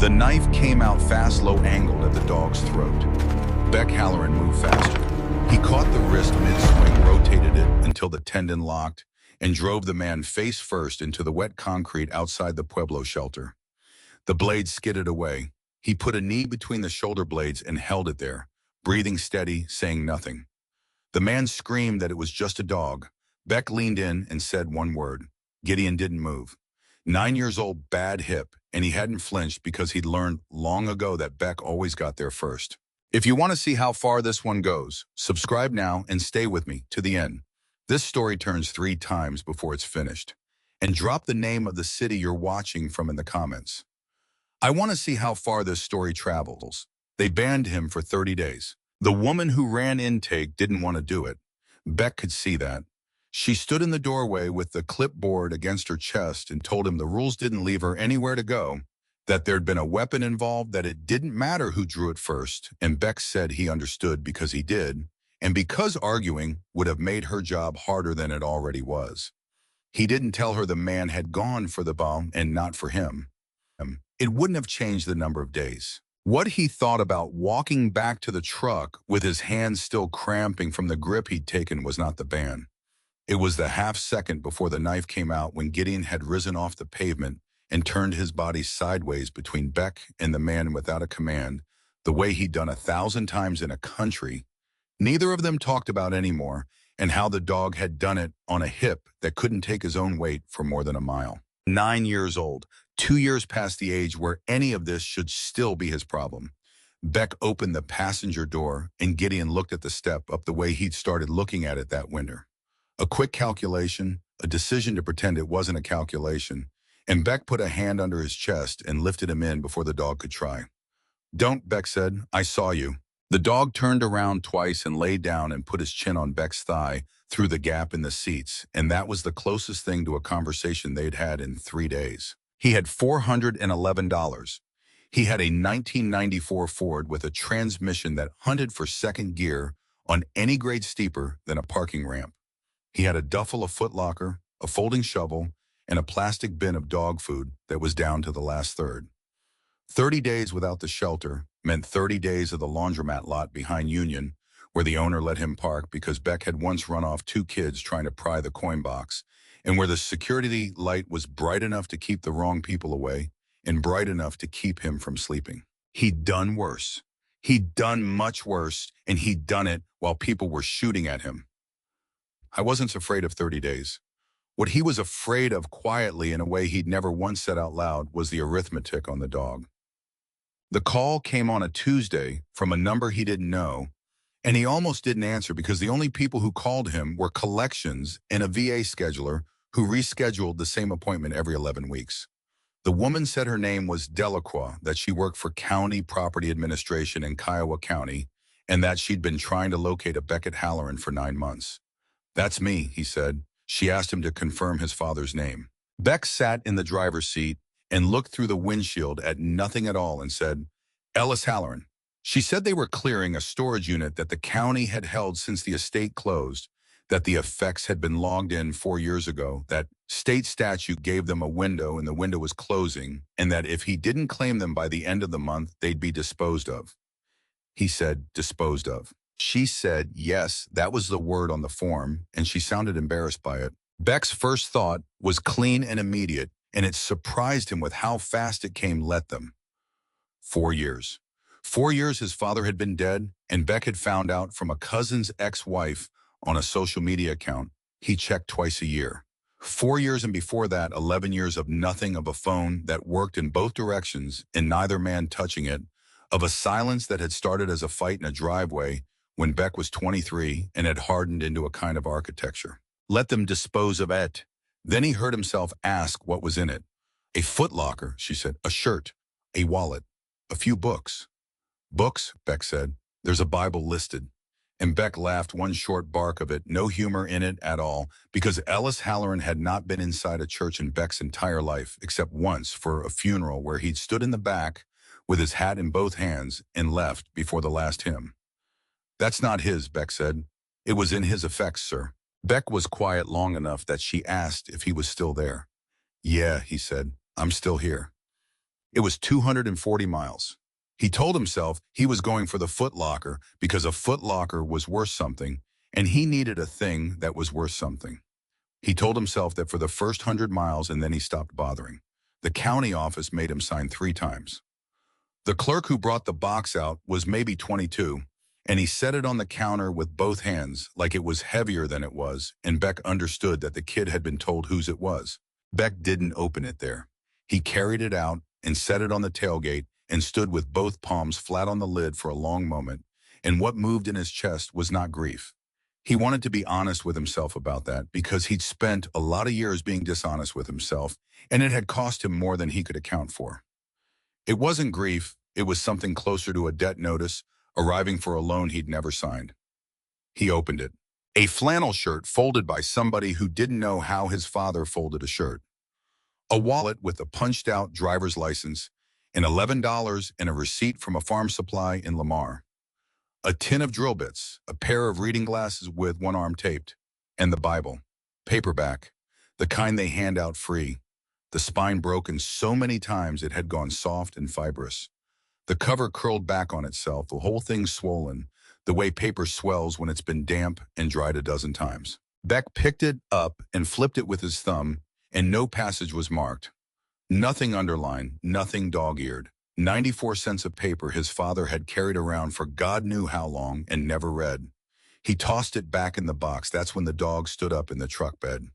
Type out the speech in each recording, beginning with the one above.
The knife came out fast, low-angled at the dog's throat. Beck Halloran moved faster. He caught the wrist mid-swing, rotated it until the tendon locked, and drove the man face first into the wet concrete outside the Pueblo shelter. The blade skidded away. He put a knee between the shoulder blades and held it there, breathing steady, saying nothing. The man screamed that it was just a dog. Beck leaned in and said one word. Gideon didn't move. 9 years old, bad hip, and he hadn't flinched because he'd learned long ago that Beck always got there first. If you want to see how far this one goes, subscribe now and stay with me to the end. This story turns 3 times before it's finished. And drop the name of the city you're watching from in the comments. I want to see how far this story travels. They banned him for 30 days. The woman who ran intake didn't want to do it. Beck could see that. She stood in the doorway with the clipboard against her chest and told him the rules didn't leave her anywhere to go, that there'd been a weapon involved, that it didn't matter who drew it first, and Beck said he understood because he did, and because arguing would have made her job harder than it already was. He didn't tell her the man had gone for the bomb and not for him. It wouldn't have changed the number of days. What he thought about walking back to the truck with his hands still cramping from the grip he'd taken was not the ban. It was the half second before the knife came out when Gideon had risen off the pavement and turned his body sideways between Beck and the man without a command, the way he'd done 1,000 times in a country. Neither of them talked about anymore, and how the dog had done it on a hip that couldn't take his own weight for more than a mile. 9 years old, 2 years past the age where any of this should still be his problem. Beck opened the passenger door, and Gideon looked at the step up the way he'd started looking at it that winter. A quick calculation, a decision to pretend it wasn't a calculation, and Beck put a hand under his chest and lifted him in before the dog could try. "Don't," Beck said. "I saw you." The dog turned around twice and lay down and put his chin on Beck's thigh through the gap in the seats, and that was the closest thing to a conversation they'd had in 3 days. He had $411. He had a 1994 Ford with a transmission that hunted for second gear on any grade steeper than a parking ramp. He had a duffel of Foot Locker, a folding shovel, and a plastic bin of dog food that was down to the last third. 30 days without the shelter meant 30 days of the laundromat lot behind Union, where the owner let him park because Beck had once run off 2 kids trying to pry the coin box, and where the security light was bright enough to keep the wrong people away and bright enough to keep him from sleeping. He'd done worse. He'd done much worse, and he'd done it while people were shooting at him. I wasn't afraid of 30 days. What he was afraid of quietly in a way he'd never once said out loud was the arithmetic on the dog. The call came on a Tuesday from a number he didn't know, and he almost didn't answer because the only people who called him were collections and a VA scheduler who rescheduled the same appointment every 11 weeks. The woman said her name was Delacroix, that she worked for County Property Administration in Kiowa County, and that she'd been trying to locate a Beckett Halloran for 9 months. "That's me," he said. She asked him to confirm his father's name. Beck sat in the driver's seat and looked through the windshield at nothing at all and said, "Ellis Halloran." She said they were clearing a storage unit that the county had held since the estate closed, that the effects had been logged in 4 years ago, that state statute gave them a window and the window was closing, and that if he didn't claim them by the end of the month, they'd be disposed of. He said, "Disposed of." She said, yes, that was the word on the form, and she sounded embarrassed by it. Beck's first thought was clean and immediate, and it surprised him with how fast it came. Let them. 4 years. 4 years his father had been dead, and Beck had found out from a cousin's ex-wife on a social media account. He checked twice a year. 4 years, and before that, 11 years of nothing, of a phone that worked in both directions and neither man touching it, of a silence that had started as a fight in a driveway when Beck was 23 and had hardened into a kind of architecture. Let them dispose of it. Then he heard himself ask what was in it. "A Foot Locker," she said, "a shirt, a wallet, a few books." "Books," Beck said. "There's a Bible listed." And Beck laughed one short bark of it, no humor in it at all, because Ellis Halloran had not been inside a church in Beck's entire life, except once for a funeral where he'd stood in the back with his hat in both hands and left before the last hymn. "That's not his," Beck said. "It was in his effects, sir." Beck was quiet long enough that she asked if he was still there. "Yeah," he said, "I'm still here." It was 240 miles. He told himself he was going for the Foot Locker because a Foot Locker was worth something, and he needed a thing that was worth something. He told himself that for the first 100 miles, and then he stopped bothering. The county office made him sign 3 times. The clerk who brought the box out was maybe 22, and he set it on the counter with both hands like it was heavier than it was, and Beck understood that the kid had been told whose it was. Beck didn't open it there. He carried it out and set it on the tailgate and stood with both palms flat on the lid for a long moment, and what moved in his chest was not grief. He wanted to be honest with himself about that because he'd spent a lot of years being dishonest with himself, and it had cost him more than he could account for. It wasn't grief, it was something closer to a debt notice arriving for a loan he'd never signed. He opened it. A flannel shirt folded by somebody who didn't know how his father folded a shirt. A wallet with a punched-out driver's license, and $11 and a receipt from a farm supply in Lamar. A tin of drill bits, a pair of reading glasses with one arm taped, and the Bible. Paperback, the kind they hand out free. The spine broken so many times it had gone soft and fibrous. The cover curled back on itself, the whole thing swollen, the way paper swells when it's been damp and dried a dozen times. Beck picked it up and flipped it with his thumb, and no passage was marked. Nothing underlined, nothing dog-eared. 94 cents of paper his father had carried around for God knew how long and never read. He tossed it back in the box. That's when the dog stood up in the truck bed.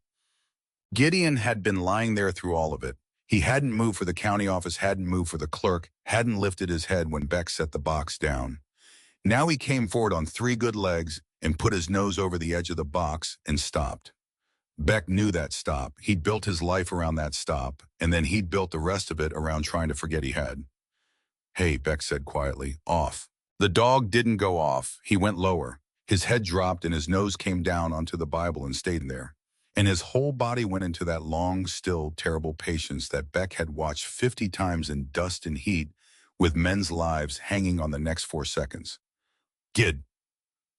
Gideon had been lying there through all of it. He hadn't moved for the county office, hadn't moved for the clerk, hadn't lifted his head when Beck set the box down. Now he came forward on 3 good legs and put his nose over the edge of the box and stopped. Beck knew that stop. He'd built his life around that stop, and then he'd built the rest of it around trying to forget he had. "Hey," Beck said quietly, "off." The dog didn't go off. He went lower. His head dropped and his nose came down onto the Bible and stayed there. And his whole body went into that long, still, terrible patience that Beck had watched 50 times in dust and heat, with men's lives hanging on the next 4 seconds. "Gid."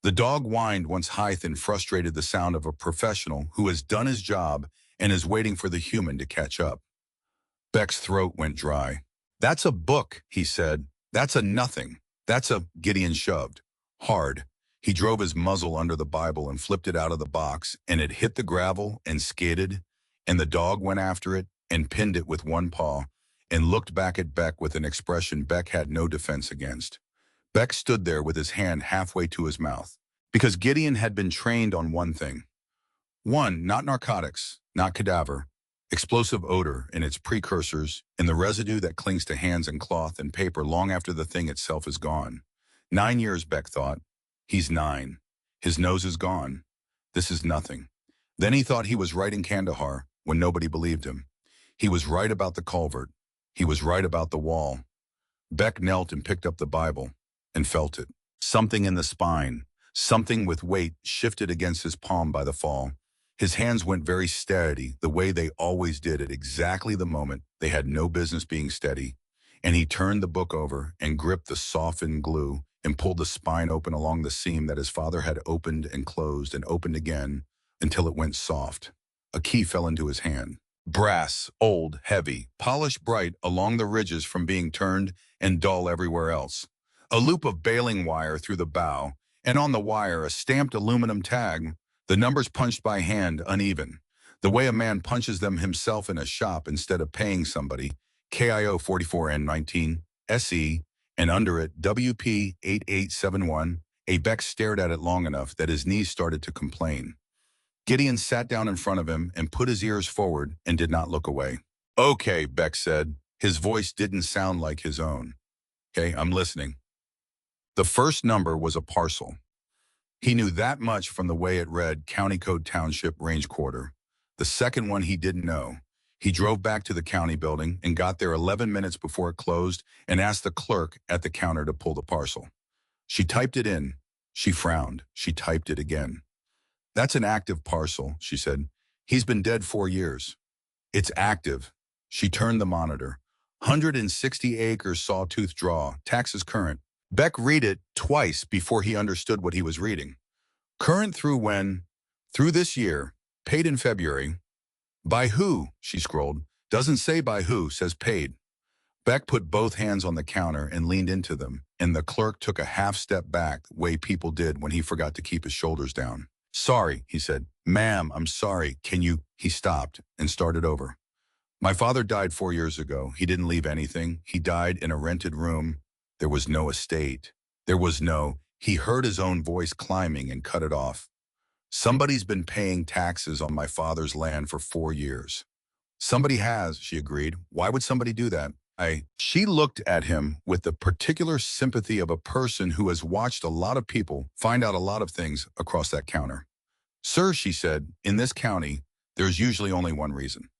The dog whined once Hythe and frustrated the sound of a professional who has done his job and is waiting for the human to catch up. Beck's throat went dry. "That's a book," he said. "That's a nothing. That's a—" Gideon shoved. Hard. He drove his muzzle under the Bible and flipped it out of the box, and it hit the gravel and skidded, and the dog went after it and pinned it with one paw and looked back at Beck with an expression Beck had no defense against. Beck stood there with his hand halfway to his mouth, because Gideon had been trained on one thing. One, not narcotics, not cadaver, explosive odor and its precursors, and the residue that clings to hands and cloth and paper long after the thing itself is gone. 9 years, Beck thought. He's 9. His nose is gone. This is nothing. Then he thought he was right in Kandahar when nobody believed him. He was right about the culvert. He was right about the wall. Beck knelt and picked up the Bible and felt it. Something in the spine, something with weight shifted against his palm by the fall. His hands went very steady, the way they always did at exactly the moment they had no business being steady. And he turned the book over and gripped the softened glue and pulled the spine open along the seam that his father had opened and opened again until it went soft. A key fell into his hand. Brass, old, heavy, polished bright along the ridges from being turned and dull everywhere else. A loop of baling wire through the bow, and on the wire a stamped aluminum tag, the numbers punched by hand uneven, the way a man punches them himself in a shop instead of paying somebody, KIO 44N19, SE, and under it WP 8871. Beck stared at it long enough that his knees started to complain. Gideon sat down in front of him and put his ears forward and did not look away. "Okay," Beck said. His voice didn't sound like his own. "Okay, I'm listening." The first number was a parcel. He knew that much from the way it read County Code Township Range Quarter. The second one he didn't know. He drove back to the county building and got there 11 minutes before it closed and asked the clerk at the counter to pull the parcel. She typed it in. She frowned. She typed it again. "That's an active parcel," she said. "He's been dead 4 years. It's active." She turned the monitor. 160 acres sawtooth draw, taxes current. Beck read it twice before he understood what he was reading. "Current through when?" "Through this year. Paid in February." "By who?" she scrolled. "Doesn't say by who, says paid." Beck put both hands on the counter and leaned into them, and the clerk took a half step back the way people did when he forgot to keep his shoulders down. Sorry, he said. Ma'am, I'm sorry. Can you? He stopped and started over. My father died 4 years ago. He didn't leave anything. He died in a rented room. There was no estate. There was no. He heard his own voice climbing and cut it off. Somebody's been paying taxes on my father's land for 4 years. Somebody has, she agreed. Why would somebody do that? She looked at him with the particular sympathy of a person who has watched a lot of people find out a lot of things across that counter. Sir, she said, in this county, there's usually only one reason.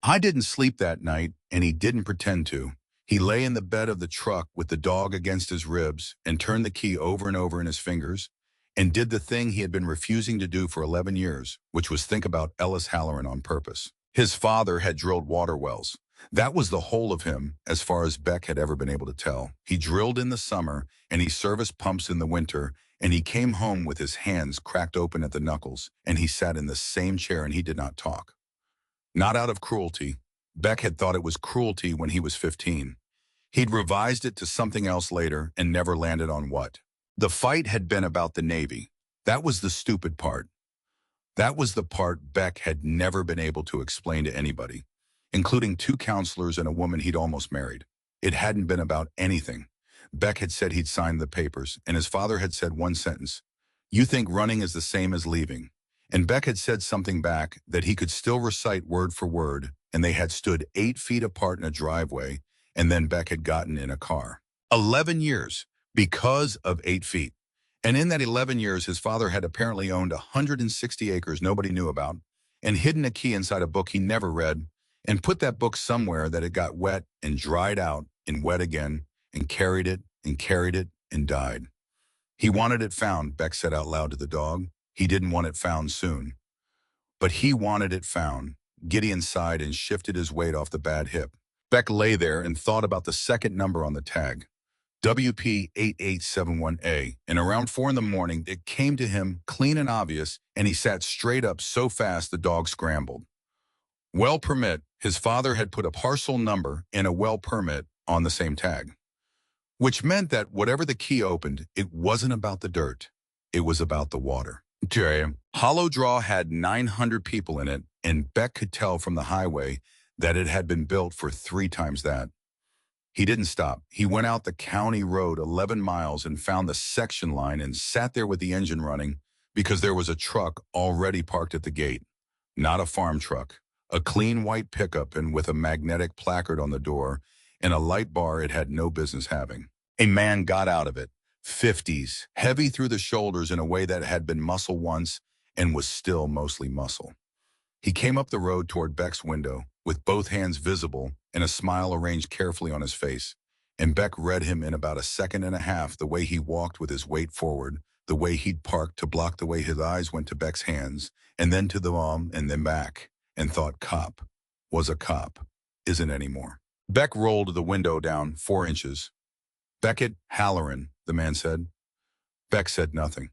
I didn't sleep that night, and he didn't pretend to. He lay in the bed of the truck with the dog against his ribs and turned the key over and over in his fingers and did the thing he had been refusing to do for 11 years, which was think about Ellis Halloran on purpose. His father had drilled water wells. That was the whole of him, as far as Beck had ever been able to tell. He drilled in the summer, and he serviced pumps in the winter, and he came home with his hands cracked open at the knuckles, and he sat in the same chair and he did not talk. Not out of cruelty. Beck had thought it was cruelty when he was 15. He'd revised it to something else later and never landed on what. The fight had been about the Navy. That was the stupid part. That was the part Beck had never been able to explain to anybody, including 2 counselors and a woman he'd almost married. It hadn't been about anything. Beck had said he'd signed the papers, and his father had said one sentence, "You think running is the same as leaving." And Beck had said something back that he could still recite word for word, and they had stood 8 feet apart in a driveway, and then Beck had gotten in a car. 11 years, because of 8 feet. And in that 11 years, his father had apparently owned 160 acres nobody knew about, and hidden a key inside a book he never read, and put that book somewhere that it got wet and dried out and wet again, and carried it and died. He wanted it found, Beck said out loud to the dog. He didn't want it found soon. But he wanted it found. Gideon sighed and shifted his weight off the bad hip. Beck lay there and thought about the second number on the tag, WP8871A, and around 4 in the morning, it came to him clean and obvious, and he sat straight up so fast the dog scrambled. Well permit, his father had put a parcel number and a well permit on the same tag, which meant that whatever the key opened, it wasn't about the dirt. It was about the water. Hollow Draw had 900 people in it, and Beck could tell from the highway that it had been built for 3 times that. He didn't stop. He went out the county road 11 miles and found the section line and sat there with the engine running because there was a truck already parked at the gate. Not a farm truck. A clean white pickup and with a magnetic placard on the door and a light bar it had no business having. A man got out of it. 50s, heavy through the shoulders in a way that had been muscle once and was still mostly muscle. He came up the road toward Beck's window, with both hands visible and a smile arranged carefully on his face, and Beck read him in about a second and a half the way he walked with his weight forward, the way he'd parked to block the way his eyes went to Beck's hands, and then to the mom and then back, and thought cop was a cop, isn't anymore. Beck rolled the window down 4 inches. Beckett Halloran, the man said. Beck said nothing.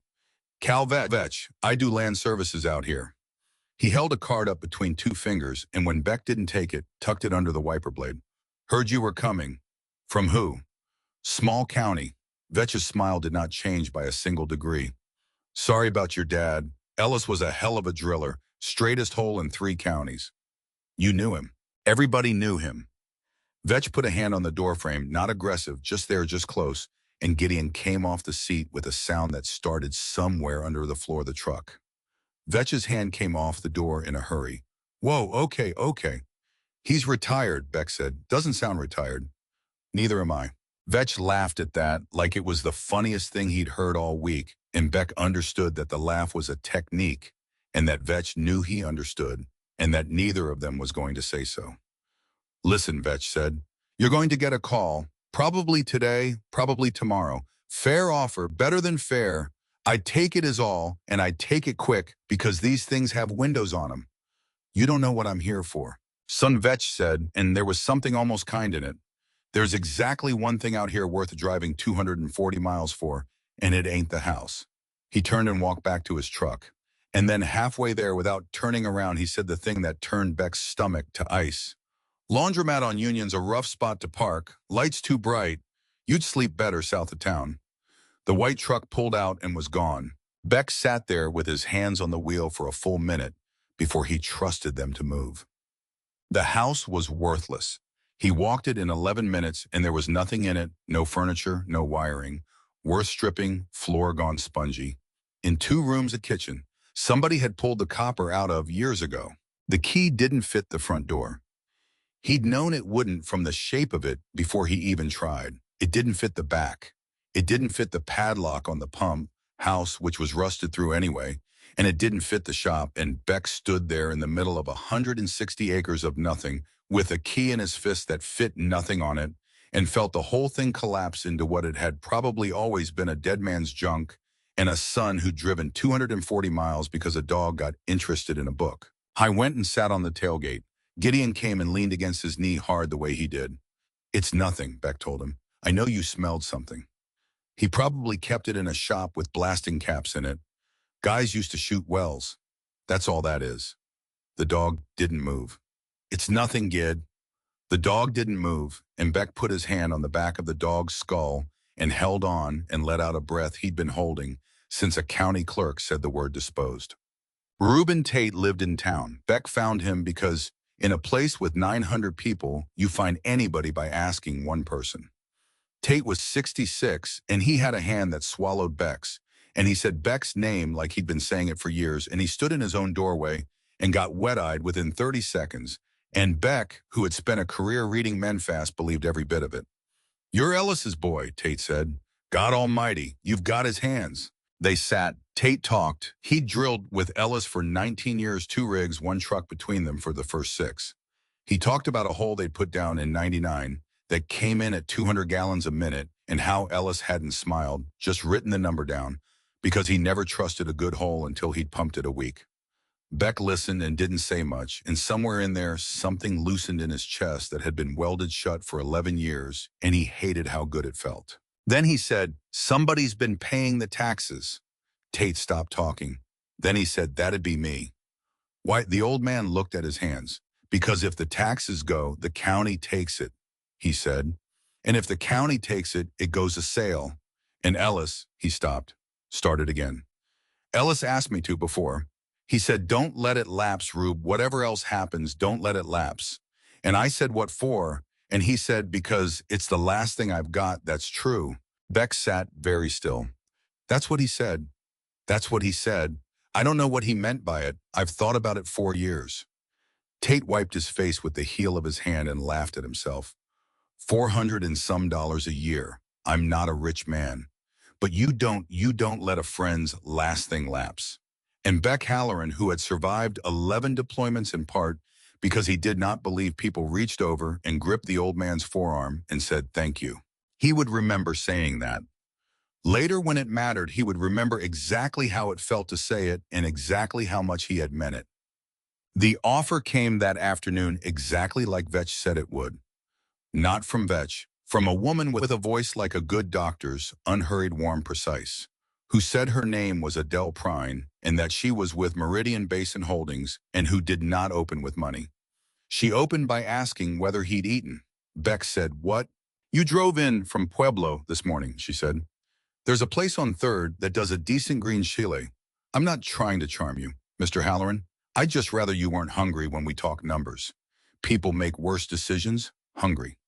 Cal Vetch, I do land services out here. He held a card up between 2 fingers, and when Beck didn't take it, tucked it under the wiper blade. Heard you were coming. From who? Small county. Vetch's smile did not change by a single degree. Sorry about your dad. Ellis was a hell of a driller, straightest hole in 3 counties. You knew him. Everybody knew him. Vetch put a hand on the doorframe, not aggressive, just there, just close, and Gideon came off the seat with a sound that started somewhere under the floor of the truck. Vetch's hand came off the door in a hurry. Whoa, okay. He's retired, Beck said. Doesn't sound retired. Neither am I. Vetch laughed at that like it was the funniest thing he'd heard all week, and Beck understood that the laugh was a technique, and that Vetch knew he understood, and that neither of them was going to say so. Listen, Vetch said, you're going to get a call, probably today, probably tomorrow. Fair offer, better than fair. I'd take it as all, and I'd take it quick because these things have windows on them. You don't know what I'm here for. Son, Vetch said, and there was something almost kind in it. There's exactly one thing out here worth driving 240 miles for, and it ain't the house. He turned and walked back to his truck. And then halfway there, without turning around, he said the thing that turned Beck's stomach to ice. Laundromat on Union's a rough spot to park, lights too bright. You'd sleep better south of town. The white truck pulled out and was gone. Beck sat there with his hands on the wheel for a full minute before he trusted them to move. The house was worthless. He walked it in 11 minutes and there was nothing in it, no furniture, no wiring. Worth stripping, floor gone spongy. In 2 rooms, a kitchen. Somebody had pulled the copper out of years ago. The key didn't fit the front door. He'd known it wouldn't from the shape of it before he even tried. It didn't fit the back. It didn't fit the padlock on the pump house, which was rusted through anyway, and it didn't fit the shop, and Beck stood there in the middle of 160 acres of nothing with a key in his fist that fit nothing on it, and felt the whole thing collapse into what it had probably always been, a dead man's junk and a son who'd driven 240 miles because a dog got interested in a book. I went and sat on the tailgate. Gideon came and leaned against his knee hard the way he did. "It's nothing," Beck told him. "I know you smelled something." He probably kept it in a shop with blasting caps in it. Guys used to shoot wells. That's all that is. The dog didn't move. "It's nothing, Gid." The dog didn't move, and Beck put his hand on the back of the dog's skull and held on and let out a breath he'd been holding since a county clerk said the word disposed. Reuben Tate lived in town. Beck found him because in a place with 900 people, you find anybody by asking one person. Tate was 66, and he had a hand that swallowed Beck's, and he said Beck's name like he'd been saying it for years, and he stood in his own doorway and got wet-eyed within 30 seconds, and Beck, who had spent a career reading men fast, believed every bit of it. "You're Ellis's boy," Tate said. "God almighty, you've got his hands." They sat. Tate talked. He'd drilled with Ellis for 19 years, 2 rigs, 1 truck between them for the first 6. He talked about a hole they'd put down in '99 that came in at 200 gallons a minute and how Ellis hadn't smiled, just written the number down, because he never trusted a good hole until he'd pumped it a week. Beck listened and didn't say much, and somewhere in there, something loosened in his chest that had been welded shut for 11 years, and he hated how good it felt. Then he said, "Somebody's been paying the taxes." Tate stopped talking. Then he said, "That'd be me." Why, the old man looked at his hands. "Because if the taxes go, the county takes it," he said. "And if the county takes it, it goes a sale. And Ellis," he stopped, started again. "Ellis asked me to before. He said, 'Don't let it lapse, Rube. Whatever else happens, don't let it lapse.' And I said, 'What for?' And he said, 'Because it's the last thing I've got that's true.'" Beck sat very still. "That's what he said. That's what he said. I don't know what he meant by it. I've thought about it 4 years." Tate wiped his face with the heel of his hand and laughed at himself. $400 and some a year. I'm not a rich man. But you don't let a friend's last thing lapse. And Beck Halloran, who had survived 11 deployments in part because he did not believe people, reached over and gripped the old man's forearm and said, "Thank you." He would remember saying that. Later, when it mattered, he would remember exactly how it felt to say it and exactly how much he had meant it. The offer came that afternoon exactly like Vetch said it would. Not from Vetch, from a woman with a voice like a good doctor's, unhurried, warm, precise, who said her name was Adele Prine and that she was with Meridian Basin Holdings and who did not open with money. She opened by asking whether he'd eaten. Beck said, "What? You drove in from Pueblo this morning," she said. "There's a place on 3rd that does a decent green chile. I'm not trying to charm you, Mr. Halloran. I'd just rather you weren't hungry when we talk numbers. People make worse decisions hungry."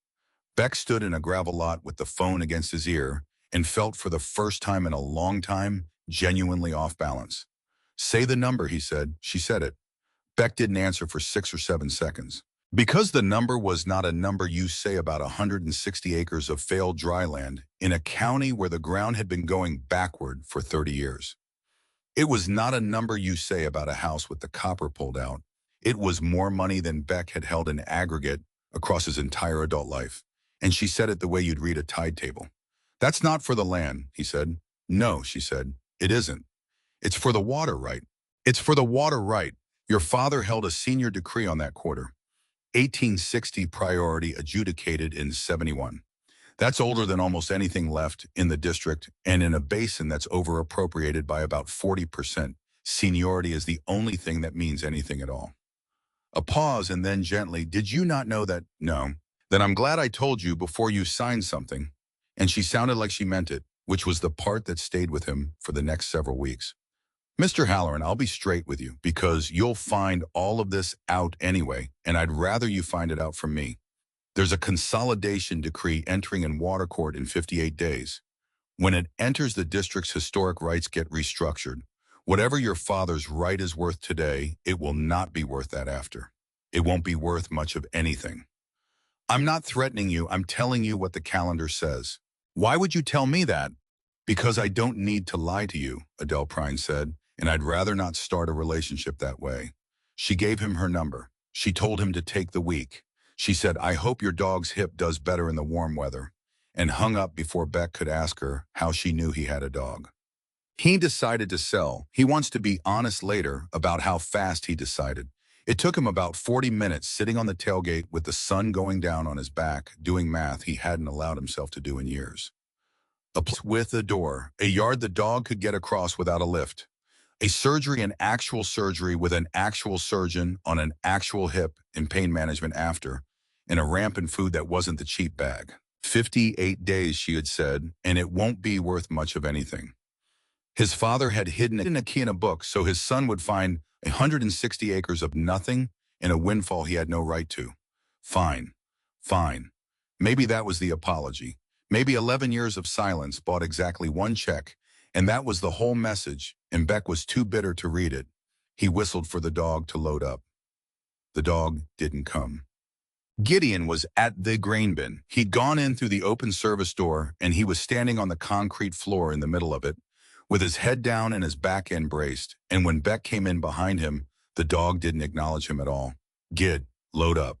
Beck stood in a gravel lot with the phone against his ear and felt for the first time in a long time genuinely off balance. "Say the number," he said. She said it. Beck didn't answer for 6 or 7 seconds. Because the number was not a number you say about 160 acres of failed dry land in a county where the ground had been going backward for 30 years. It was not a number you say about a house with the copper pulled out. It was more money than Beck had held in aggregate across his entire adult life. And she said it the way you'd read a tide table. "That's not for the land," he said. "No," she said. "It isn't. It's for the water right. It's for the water right. Your father held a senior decree on that quarter. 1860 priority adjudicated in 71. That's older than almost anything left in the district and in a basin that's over-appropriated by about 40%. Seniority is the only thing that means anything at all." A pause and then gently, did you not know that? No. Then I'm glad I told you before you signed something. And she sounded like she meant it, which was the part that stayed with him for the next several weeks. Mr. Halloran, I'll be straight with you because you'll find all of this out anyway, and I'd rather you find it out from me. There's a consolidation decree entering in water court in 58 days. When it enters, the district's historic rights get restructured. Whatever your father's right is worth today, it will not be worth that after. It won't be worth much of anything. I'm not threatening you. I'm telling you what the calendar says. Why would you tell me that? Because I don't need to lie to you, Adele Prine said, and I'd rather not start a relationship that way. She gave him her number. She told him to take the week. She said, I hope your dog's hip does better in the warm weather, and hung up before Beck could ask her how she knew he had a dog. He decided to sell. He wants to be honest later about how fast he decided. It took him about 40 minutes sitting on the tailgate with the sun going down on his back, doing math he hadn't allowed himself to do in years. A place with a door, a yard the dog could get across without a lift. A surgery, an actual surgery with an actual surgeon on an actual hip and pain management after, and a ramp and food that wasn't the cheap bag. 58 days, she had said, and it won't be worth much of anything. His father had hidden it in a key in a book so his son would find 160 acres of nothing and a windfall he had no right to. Fine, fine. Maybe that was the apology. Maybe 11 years of silence bought exactly one check, and that was the whole message, and Beck was too bitter to read it. He whistled for the dog to load up. The dog didn't come. Gideon was at the grain bin. He'd gone in through the open service door, and he was standing on the concrete floor in the middle of it, with his head down and his back end braced, and when Beck came in behind him, the dog didn't acknowledge him at all. Gid, load up.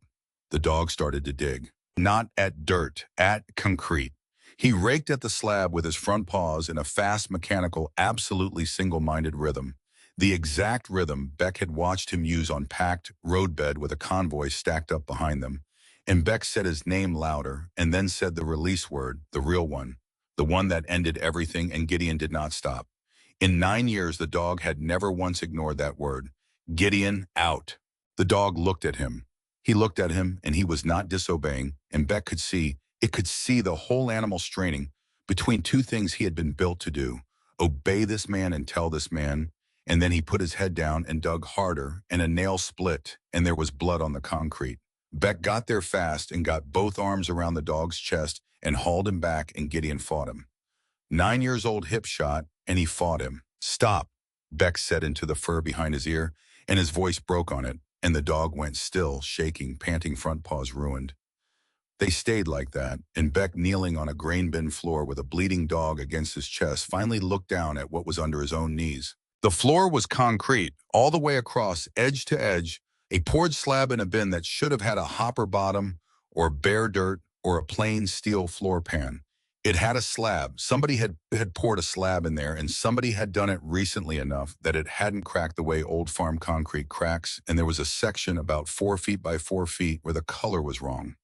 The dog started to dig. Not at dirt, at concrete. He raked at the slab with his front paws in a fast, mechanical, absolutely single-minded rhythm. The exact rhythm Beck had watched him use on packed roadbed with a convoy stacked up behind them. And Beck said his name louder and then said the release word, the real one, the one that ended everything, and Gideon did not stop. In 9 years, the dog had never once ignored that word. Gideon, out. The dog looked at him. He looked at him, and he was not disobeying, and Beck could see, it could see the whole animal straining between two things he had been built to do, obey this man and tell this man, and then he put his head down and dug harder, and a nail split, and there was blood on the concrete. Beck got there fast and got both arms around the dog's chest and hauled him back, and Gideon fought him. 9 years old hip shot, and he fought him. Stop, Beck said into the fur behind his ear, and his voice broke on it, and the dog went still, shaking, panting, front paws ruined. They stayed like that, and Beck, kneeling on a grain bin floor with a bleeding dog against his chest, finally looked down at what was under his own knees. The floor was concrete, all the way across, edge to edge, a poured slab in a bin that should have had a hopper bottom or bare dirt or a plain steel floor pan. It had a slab. Somebody had poured a slab in there, and somebody had done it recently enough that it hadn't cracked the way old farm concrete cracks, and there was a section about 4 feet by 4 feet where the color was wrong.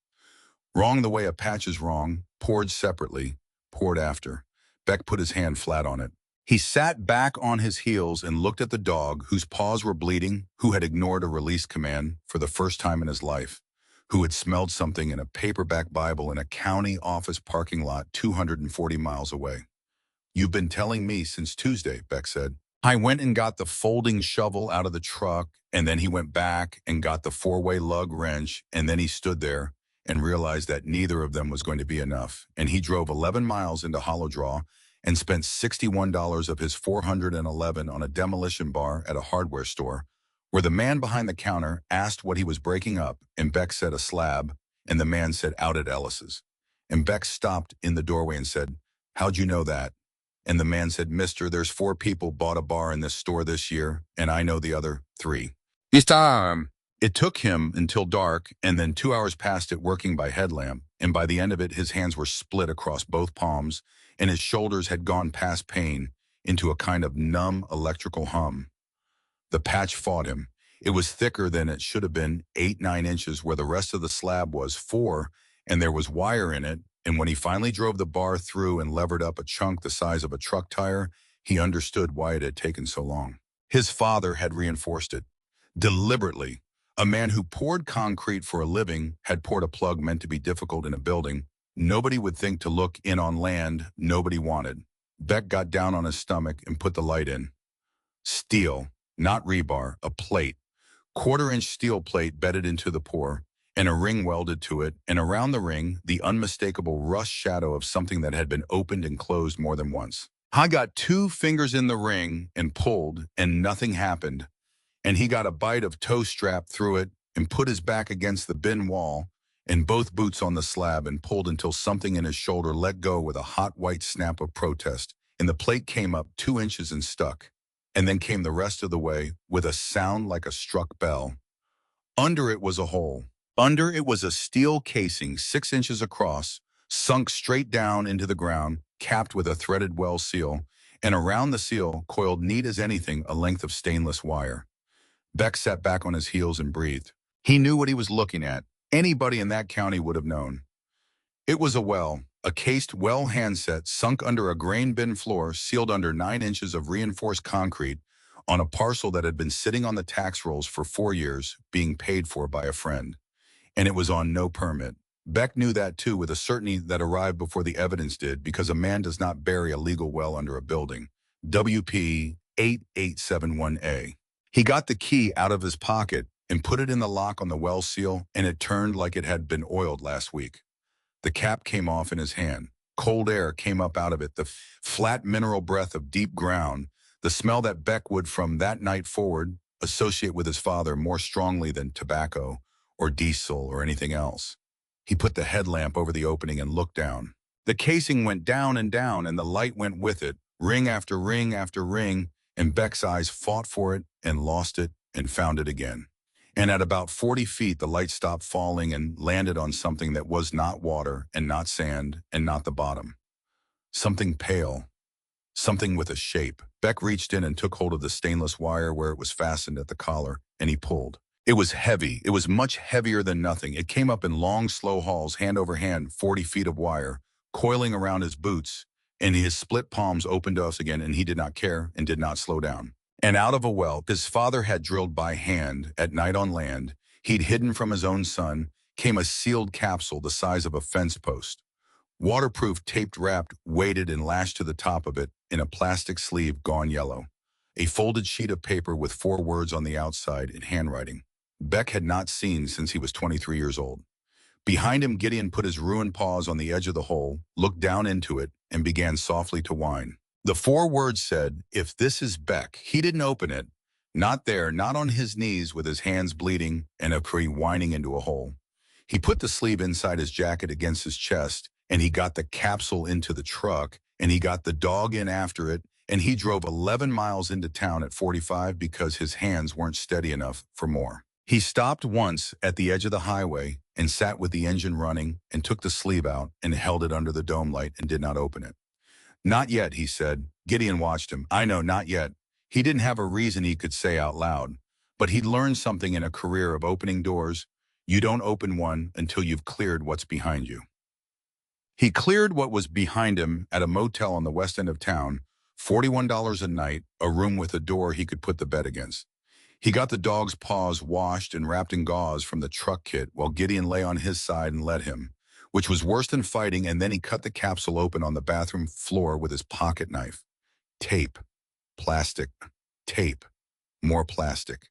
Wrong the way a patch is wrong, poured separately, poured after. Beck put his hand flat on it. He sat back on his heels and looked at the dog, whose paws were bleeding, who had ignored a release command for the first time in his life, who had smelled something in a paperback Bible in a county office parking lot 240 miles away. You've been telling me since Tuesday, Beck said. I went and got the folding shovel out of the truck, and then he went back and got the 4-way lug wrench, and then he stood there and realized that neither of them was going to be enough, and he drove 11 miles into Hollow Draw and spent $61 of his $411 on a demolition bar at a hardware store, where the man behind the counter asked what he was breaking up, and Beck said a slab, and the man said out at Ellis's. And Beck stopped in the doorway and said, how'd you know that? And the man said, mister, there's 4 people bought a bar in this store this year, and I know the other 3. It took him until dark, and then 2 hours passed it working by headlamp, and by the end of it, his hands were split across both palms, and his shoulders had gone past pain into a kind of numb electrical hum. The patch fought him. It was thicker than it should have been, 8-9 inches, where the rest of the slab was 4, and there was wire in it, and when he finally drove the bar through and levered up a chunk the size of a truck tire, he understood why it had taken so long. His father had reinforced it. Deliberately. A man who poured concrete for a living had poured a plug meant to be difficult in a building. Nobody would think to look in on land nobody wanted. Beck got down on his stomach and put the light in. Steel, not rebar, a plate. Quarter-inch steel plate bedded into the pour, and a ring welded to it, and around the ring, the unmistakable rust shadow of something that had been opened and closed more than once. I got 2 fingers in the ring and pulled, and nothing happened. And he got a bite of toe strap through it and put his back against the bin wall and both boots on the slab and pulled until something in his shoulder let go with a hot white snap of protest, and the plate came up 2 inches and stuck. And then came the rest of the way with a sound like a struck bell. Under it was a hole. Under it was a steel casing 6 inches across, sunk straight down into the ground, capped with a threaded well seal, and around the seal, coiled neat as anything, a length of stainless wire. Beck sat back on his heels and breathed. He knew what he was looking at. Anybody in that county would have known. It was a well, a cased well handset sunk under a grain bin floor sealed under 9 inches of reinforced concrete on a parcel that had been sitting on the tax rolls for 4 years, being paid for by a friend. And it was on no permit. Beck knew that too with a certainty that arrived before the evidence did, because a man does not bury a legal well under a building. WP 8871A. He got the key out of his pocket and put it in the lock on the well seal, and it turned like it had been oiled last week. The cap came off in his hand. Cold air came up out of it, the flat mineral breath of deep ground, the smell that Beck would from that night forward associate with his father more strongly than tobacco or diesel or anything else. He put the headlamp over the opening and looked down. The casing went down, and the light went with it, ring after ring after ring, and Beck's eyes fought for it and lost it and found it again. And at about 40 feet, the light stopped falling and landed on something that was not water and not sand and not the bottom. Something pale, something with a shape. Beck reached in and took hold of the stainless wire where it was fastened at the collar, and he pulled. It was heavy. It was much heavier than nothing. It came up in long, slow hauls, hand over hand, 40 feet of wire, coiling around his boots, and his split palms opened to us again, and he did not care and did not slow down. And out of a well his father had drilled by hand at night on land, he'd hidden from his own son, came a sealed capsule the size of a fence post. Waterproof, taped wrapped, weighted and lashed to the top of it in a plastic sleeve gone yellow. A folded sheet of paper with 4 words on the outside in handwriting. Beck had not seen since he was 23 years old. Behind him, Gideon put his ruined paws on the edge of the hole, looked down into it, and began softly to whine. The 4 words said, "If this is Beck." He didn't open it. Not there, not on his knees with his hands bleeding and a tree whining into a hole. He put the sleeve inside his jacket against his chest, and he got the capsule into the truck, and he got the dog in after it, and he drove 11 miles into town at 45 because his hands weren't steady enough for more. He stopped once at the edge of the highway and sat with the engine running and took the sleeve out and held it under the dome light and did not open it. "Not yet," he said. Gideon watched him. "I know, not yet." He didn't have a reason he could say out loud, but he'd learned something in a career of opening doors. You don't open one until you've cleared what's behind you. He cleared what was behind him at a motel on the west end of town, $41 a night, a room with a door he could put the bed against. He got the dog's paws washed and wrapped in gauze from the truck kit while Gideon lay on his side and let him, which was worse than fighting, and then he cut the capsule open on the bathroom floor with his pocket knife. Tape. Plastic. Tape. More plastic.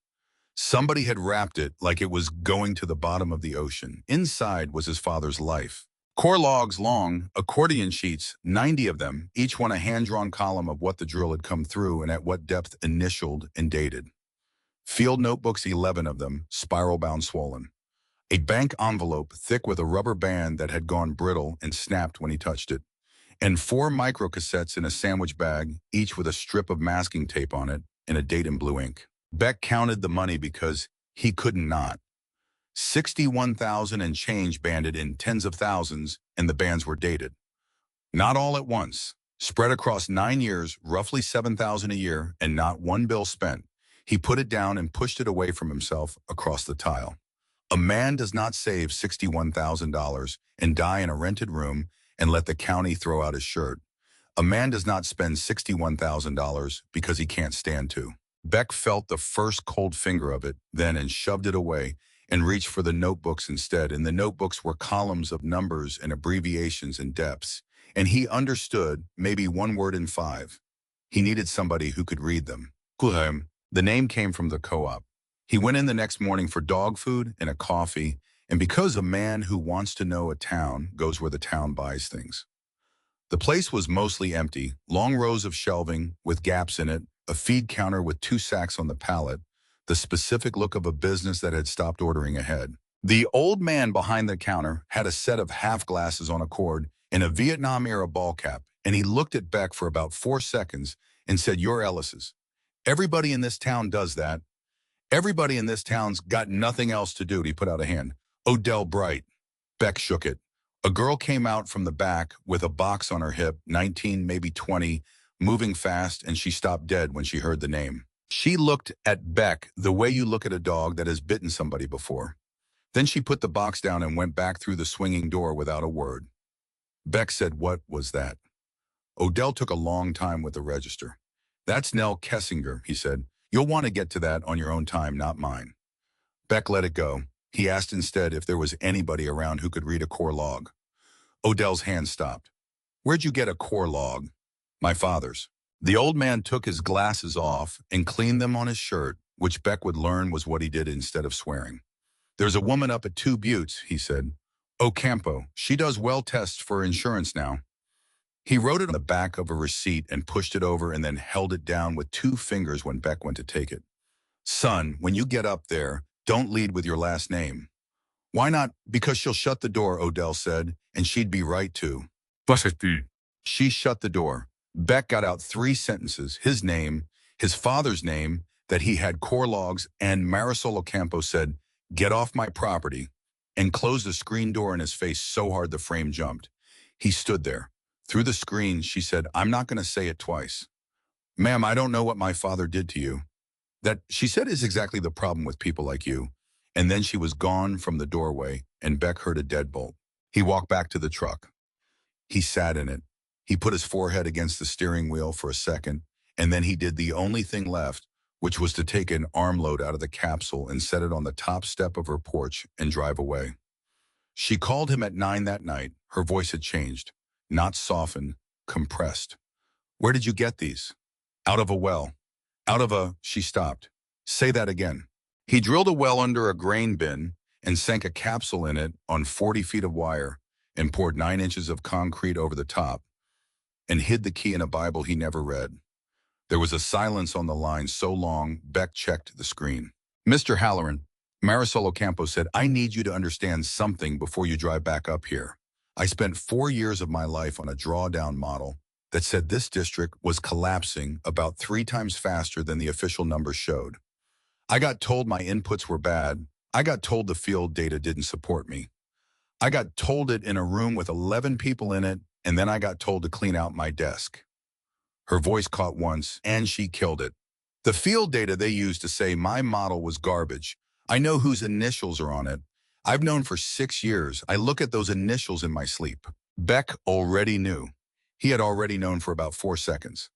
Somebody had wrapped it like it was going to the bottom of the ocean. Inside was his father's life. Core logs long, accordion sheets, 90 of them, each one a hand-drawn column of what the drill had come through and at what depth, initialed and dated. Field notebooks, 11 of them, spiral-bound, swollen. A bank envelope thick with a rubber band that had gone brittle and snapped when he touched it. And 4 microcassettes in a sandwich bag, each with a strip of masking tape on it and a date in blue ink. Beck counted the money because he couldn't not. 61,000 and change banded in tens of thousands, and the bands were dated. Not all at once. Spread across 9 years, roughly 7,000 a year, and not one bill spent. He put it down and pushed it away from himself across the tile. A man does not save $61,000 and die in a rented room and let the county throw out his shirt. A man does not spend $61,000 because he can't stand to. Beck felt the first cold finger of it then and shoved it away and reached for the notebooks instead. In the notebooks were columns of numbers and abbreviations and depths, and he understood maybe one word in five. He needed somebody who could read them. Kuhem, the name came from the co-op. He went in the next morning for dog food and a coffee, and because a man who wants to know a town goes where the town buys things. The place was mostly empty, long rows of shelving with gaps in it, a feed counter with 2 sacks on the pallet, the specific look of a business that had stopped ordering ahead. The old man behind the counter had a set of half glasses on a cord and a Vietnam-era ball cap, and he looked at Beck for about 4 seconds and said, "You're Ellis's. Everybody in this town does that. Everybody in this town's got nothing else to do." He put out a hand. "Odell Bright." Beck shook it. A girl came out from the back with a box on her hip, 19, maybe 20, moving fast, and she stopped dead when she heard the name. She looked at Beck the way you look at a dog that has bitten somebody before. Then she put the box down and went back through the swinging door without a word. Beck said, "What was that?" Odell took a long time with the register. "That's Nell Kessinger," he said. "You'll want to get to that on your own time, not mine." Beck let it go. He asked instead if there was anybody around who could read a core log. Odell's hand stopped. "Where'd you get a core log?" "My father's." The old man took his glasses off and cleaned them on his shirt, which Beck would learn was what he did instead of swearing. "There's a woman up at Two Buttes," he said. "Ocampo. She does well tests for insurance now." He wrote it on the back of a receipt and pushed it over and then held it down with 2 fingers when Beck went to take it. "Son, when you get up there, don't lead with your last name." "Why not?" "Because she'll shut the door," Odell said, "and she'd be right to." She shut the door. Beck got out 3 sentences, his name, his father's name, that he had core logs, and Marisol Ocampo said, "Get off my property," and closed the screen door in his face so hard the frame jumped. He stood there. Through the screen, she said, "I'm not going to say it twice." "Ma'am, I don't know what my father did to you." That, she said, is exactly the problem with people like you. And then she was gone from the doorway, and Beck heard a deadbolt. He walked back to the truck. He sat in it. He put his forehead against the steering wheel for a second, and then he did the only thing left, which was to take an armload out of the capsule and set it on the top step of her porch and drive away. She called him at 9 that night. Her voice had changed, not softened, compressed. "Where did you get these?" "Out of a well." "Out of a..." She stopped. "Say that again." He drilled a well under a grain bin and sank a capsule in it on 40 feet of wire and poured 9 inches of concrete over the top and hid the key in a Bible he never read. There was a silence on the line so long, Beck checked the screen. "Mr. Halloran," Marisol Ocampo said, "I need you to understand something before you drive back up here. I spent 4 years of my life on a drawdown model that said this district was collapsing about 3 times faster than the official numbers showed. I got told my inputs were bad. I got told the field data didn't support me. I got told it in a room with 11 people in it, and then I got told to clean out my desk." Her voice caught once, and she killed it. "The field data they used to say my model was garbage. I know whose initials are on it. I've known for 6 years. I look at those initials in my sleep." Beck already knew. He had already known for about 4 seconds.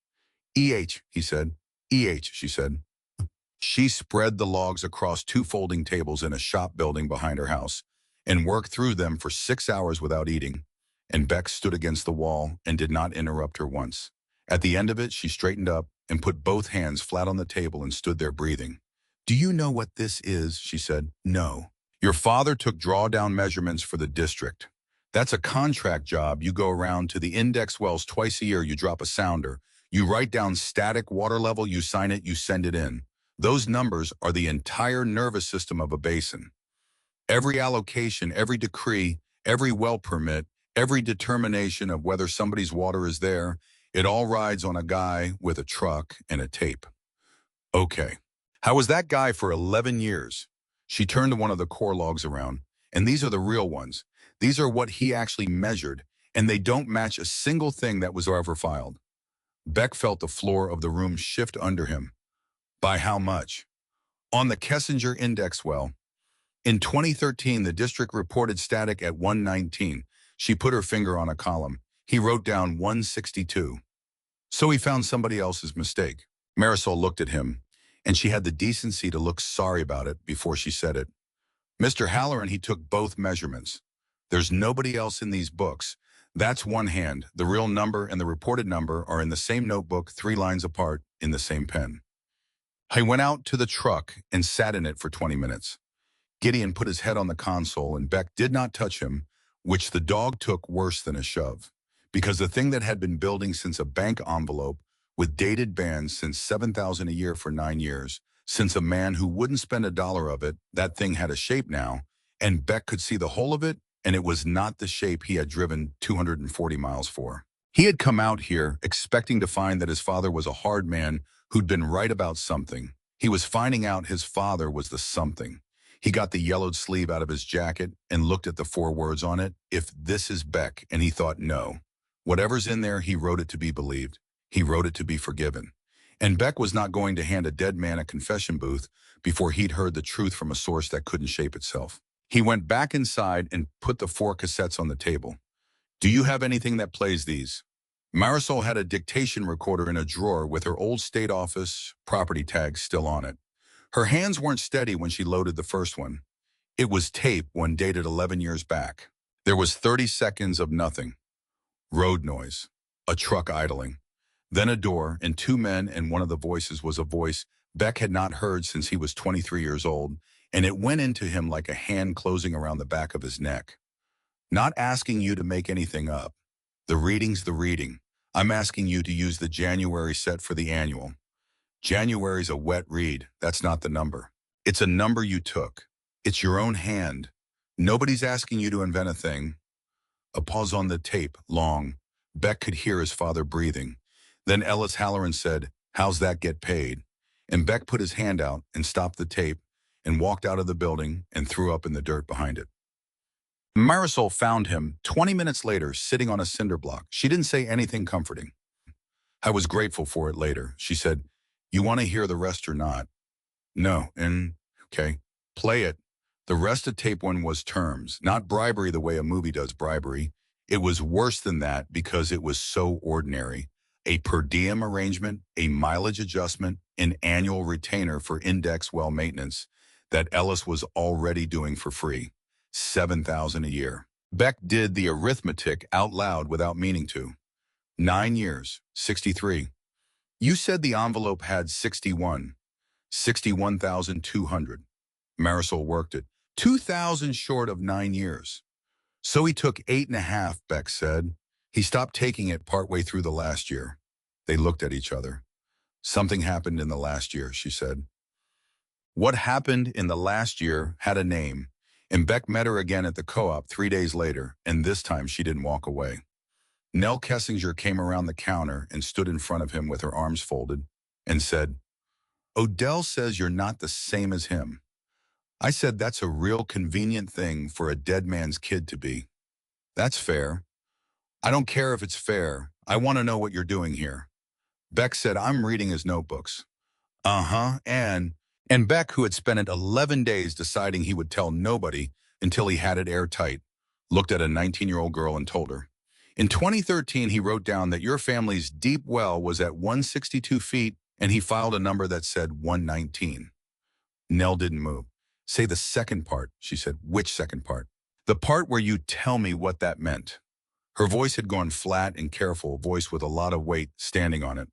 "EH," he said. "EH," she said. She spread the logs across 2 folding tables in a shop building behind her house and worked through them for 6 hours without eating, and Beck stood against the wall and did not interrupt her once. At the end of it, she straightened up and put both hands flat on the table and stood there breathing. "Do you know what this is?" she said. "No." "Your father took drawdown measurements for the district. That's a contract job. You go around to the index wells twice a year, you drop a sounder, you write down static water level, you sign it, you send it in. Those numbers are the entire nervous system of a basin. Every allocation, every decree, every well permit, every determination of whether somebody's water is there, it all rides on a guy with a truck and a tape." "Okay. How was that guy for 11 years? She turned to one of the core logs around. "And these are the real ones. These are what he actually measured, and they don't match a single thing that was ever filed." Beck felt the floor of the room shift under him. "By how much?" "On the Kessinger index well. In 2013, the district reported static at 119. She put her finger on a column. He wrote down 162. So he found somebody else's mistake. Marisol looked at him. and she had the decency to look sorry about it before she said it. Mr. Halloran, he took both measurements. There's nobody else in these books. That's one hand. The real number and the reported number are in the same notebook, 3 lines apart, in the same pen. I went out to the truck and sat in it for 20 minutes. Gideon put his head on the console and Beck did not touch him, which the dog took worse than a shove. Because the thing that had been building since a bank envelope with dated bands since $7,000 a year for 9 years, since a man who wouldn't spend a dollar of it, that thing had a shape now, and Beck could see the whole of it, and it was not the shape he had driven 240 miles for. He had come out here expecting to find that his father was a hard man who'd been right about something. He was finding out his father was the something. He got the yellowed sleeve out of his jacket and looked at the 4 words on it, "If this is Beck," and he thought, no. Whatever's in there, he wrote it to be believed. He wrote it to be forgiven. And Beck was not going to hand a dead man a confession booth before he'd heard the truth from a source that couldn't shape itself. He went back inside and put the 4 cassettes on the table. "Do you have anything that plays these?" Marisol had a dictation recorder in a drawer with her old state office property tag still on it. Her hands weren't steady when she loaded the first one. It was tape, one dated 11 years back. There was 30 seconds of nothing. Road noise. A truck idling. Then a door and 2 men, and one of the voices was a voice Beck had not heard since he was 23 years old, and it went into him like a hand closing around the back of his neck. "Not asking you to make anything up. The reading's the reading. I'm asking you to use the January set for the annual. January's a wet read. That's not the number. It's a number you took. It's your own hand. Nobody's asking you to invent a thing." A pause on the tape, long. Beck could hear his father breathing. Then Ellis Halloran said, "How's that get paid?" And Beck put his hand out and stopped the tape and walked out of the building and threw up in the dirt behind it. Marisol found him 20 minutes later sitting on a cinder block. She didn't say anything comforting. "I was grateful for it later," she said. "You want to hear the rest or not?" "No, and okay, play it." The rest of tape 1 was terms, not bribery the way a movie does bribery. It was worse than that because it was so ordinary. A per diem arrangement, a mileage adjustment, an annual retainer for index well maintenance that Ellis was already doing for free. $7,000 a year. Beck did the arithmetic out loud without meaning to. 9 years, 63. You said the envelope had 61,200. Marisol worked it. 2,000 short of 9 years. "So he took 8.5, Beck said. He stopped taking it partway through the last year." They looked at each other. "Something happened in the last year," she said. What happened in the last year had a name, and Beck met her again at the co-op 3 days later, and this time she didn't walk away. Nell Kessinger came around the counter and stood in front of him with her arms folded and said, "Odell says you're not the same as him." I said, "That's a real convenient thing for a dead man's kid to be." "That's fair." "I don't care if it's fair. I want to know what you're doing here." Beck said, "I'm reading his notebooks." "Uh-huh, and Beck, who had spent it 11 days deciding he would tell nobody until he had it airtight, looked at a 19-year-old girl and told her, "In 2013, he wrote down that your family's deep well was at 162 feet, and he filed a number that said 119. Nell didn't move. "Say the second part," she said. "Which second part?" "The part where you tell me what that meant." Her voice had gone flat and careful, a voice with a lot of weight standing on it.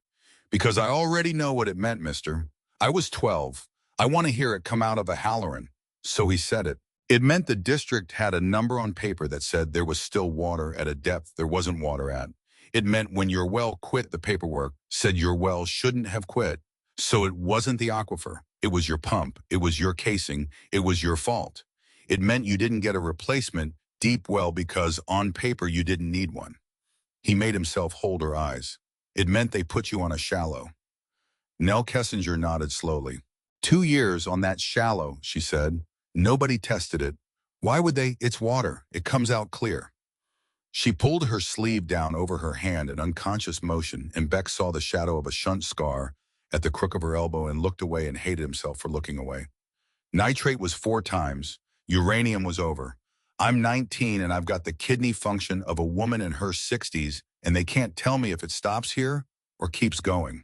"Because I already know what it meant, mister. I was 12. I want to hear it come out of a Halloran." So he said it. It meant the district had a number on paper that said there was still water at a depth there wasn't water at. It meant when your well quit, the paperwork said your well shouldn't have quit. So it wasn't the aquifer. It was your pump. It was your casing. It was your fault. It meant you didn't get a replacement deep well because on paper you didn't need one. He made himself hold her eyes. It meant they put you on a shallow. Nell Kessinger nodded slowly. 2 years on that shallow, she said. Nobody tested it. Why would they? It's water. It comes out clear. She pulled her sleeve down over her hand in unconscious motion, and Beck saw the shadow of a shunt scar at the crook of her elbow and looked away and hated himself for looking away. Nitrate was 4 times. Uranium was over. I'm 19 and I've got the kidney function of a woman in her 60s, and they can't tell me if it stops here or keeps going.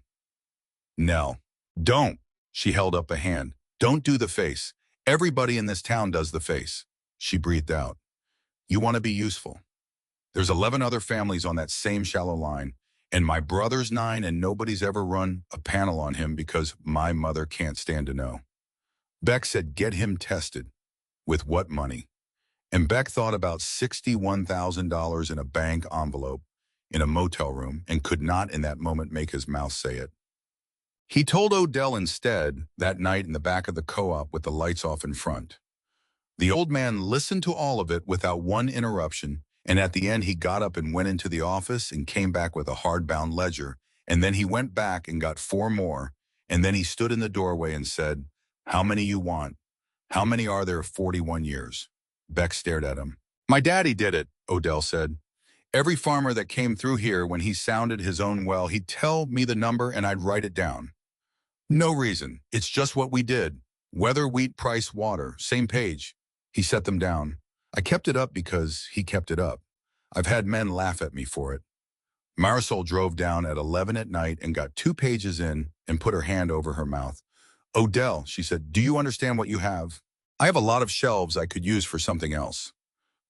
Nell, don't. She held up a hand. Don't do the face. Everybody in this town does the face. She breathed out. You want to be useful. There's 11 other families on that same shallow line, and my brother's 9 and nobody's ever run a panel on him because my mother can't stand to know. Beck said, get him tested. With what money? And Beck thought about $61,000 in a bank envelope in a motel room and could not in that moment make his mouth say it. He told Odell instead that night in the back of the co-op with the lights off in front. The old man listened to all of it without one interruption, and at the end he got up and went into the office and came back with a hardbound ledger, and then he went back and got 4 more, and then he stood in the doorway and said, how many you want? How many are there 41 years? Beck stared at him. My daddy did it, Odell said. Every farmer that came through here, when he sounded his own well, he'd tell me the number and I'd write it down. No reason. It's just what we did. Weather, wheat, price, water. Same page. He set them down. I kept it up because he kept it up. I've had men laugh at me for it. Marisol drove down at 11 at night and got 2 pages in and put her hand over her mouth. Odell, she said, do you understand what you have? I have a lot of shelves I could use for something else.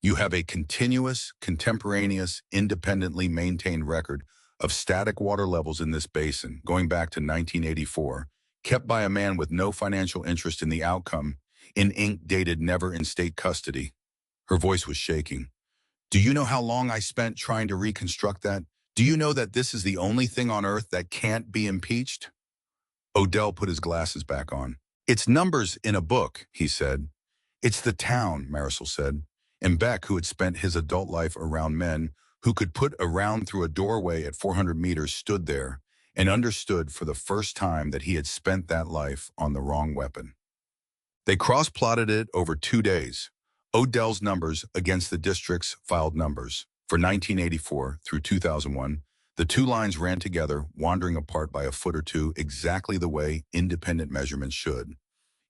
You have a continuous, contemporaneous, independently maintained record of static water levels in this basin going back to 1984, kept by a man with no financial interest in the outcome, in ink dated never in state custody. Her voice was shaking. Do you know how long I spent trying to reconstruct that? Do you know that this is the only thing on earth that can't be impeached? Odell put his glasses back on. It's numbers in a book, he said. It's the town, Marisol said. And Beck, who had spent his adult life around men who could put a round through a doorway at 400 meters, stood there and understood for the first time that he had spent that life on the wrong weapon. They cross-plotted it over 2 days. Odell's numbers against the district's filed numbers. For 1984 through 2001, the 2 lines ran together, wandering apart by a foot or 2, exactly the way independent measurements should.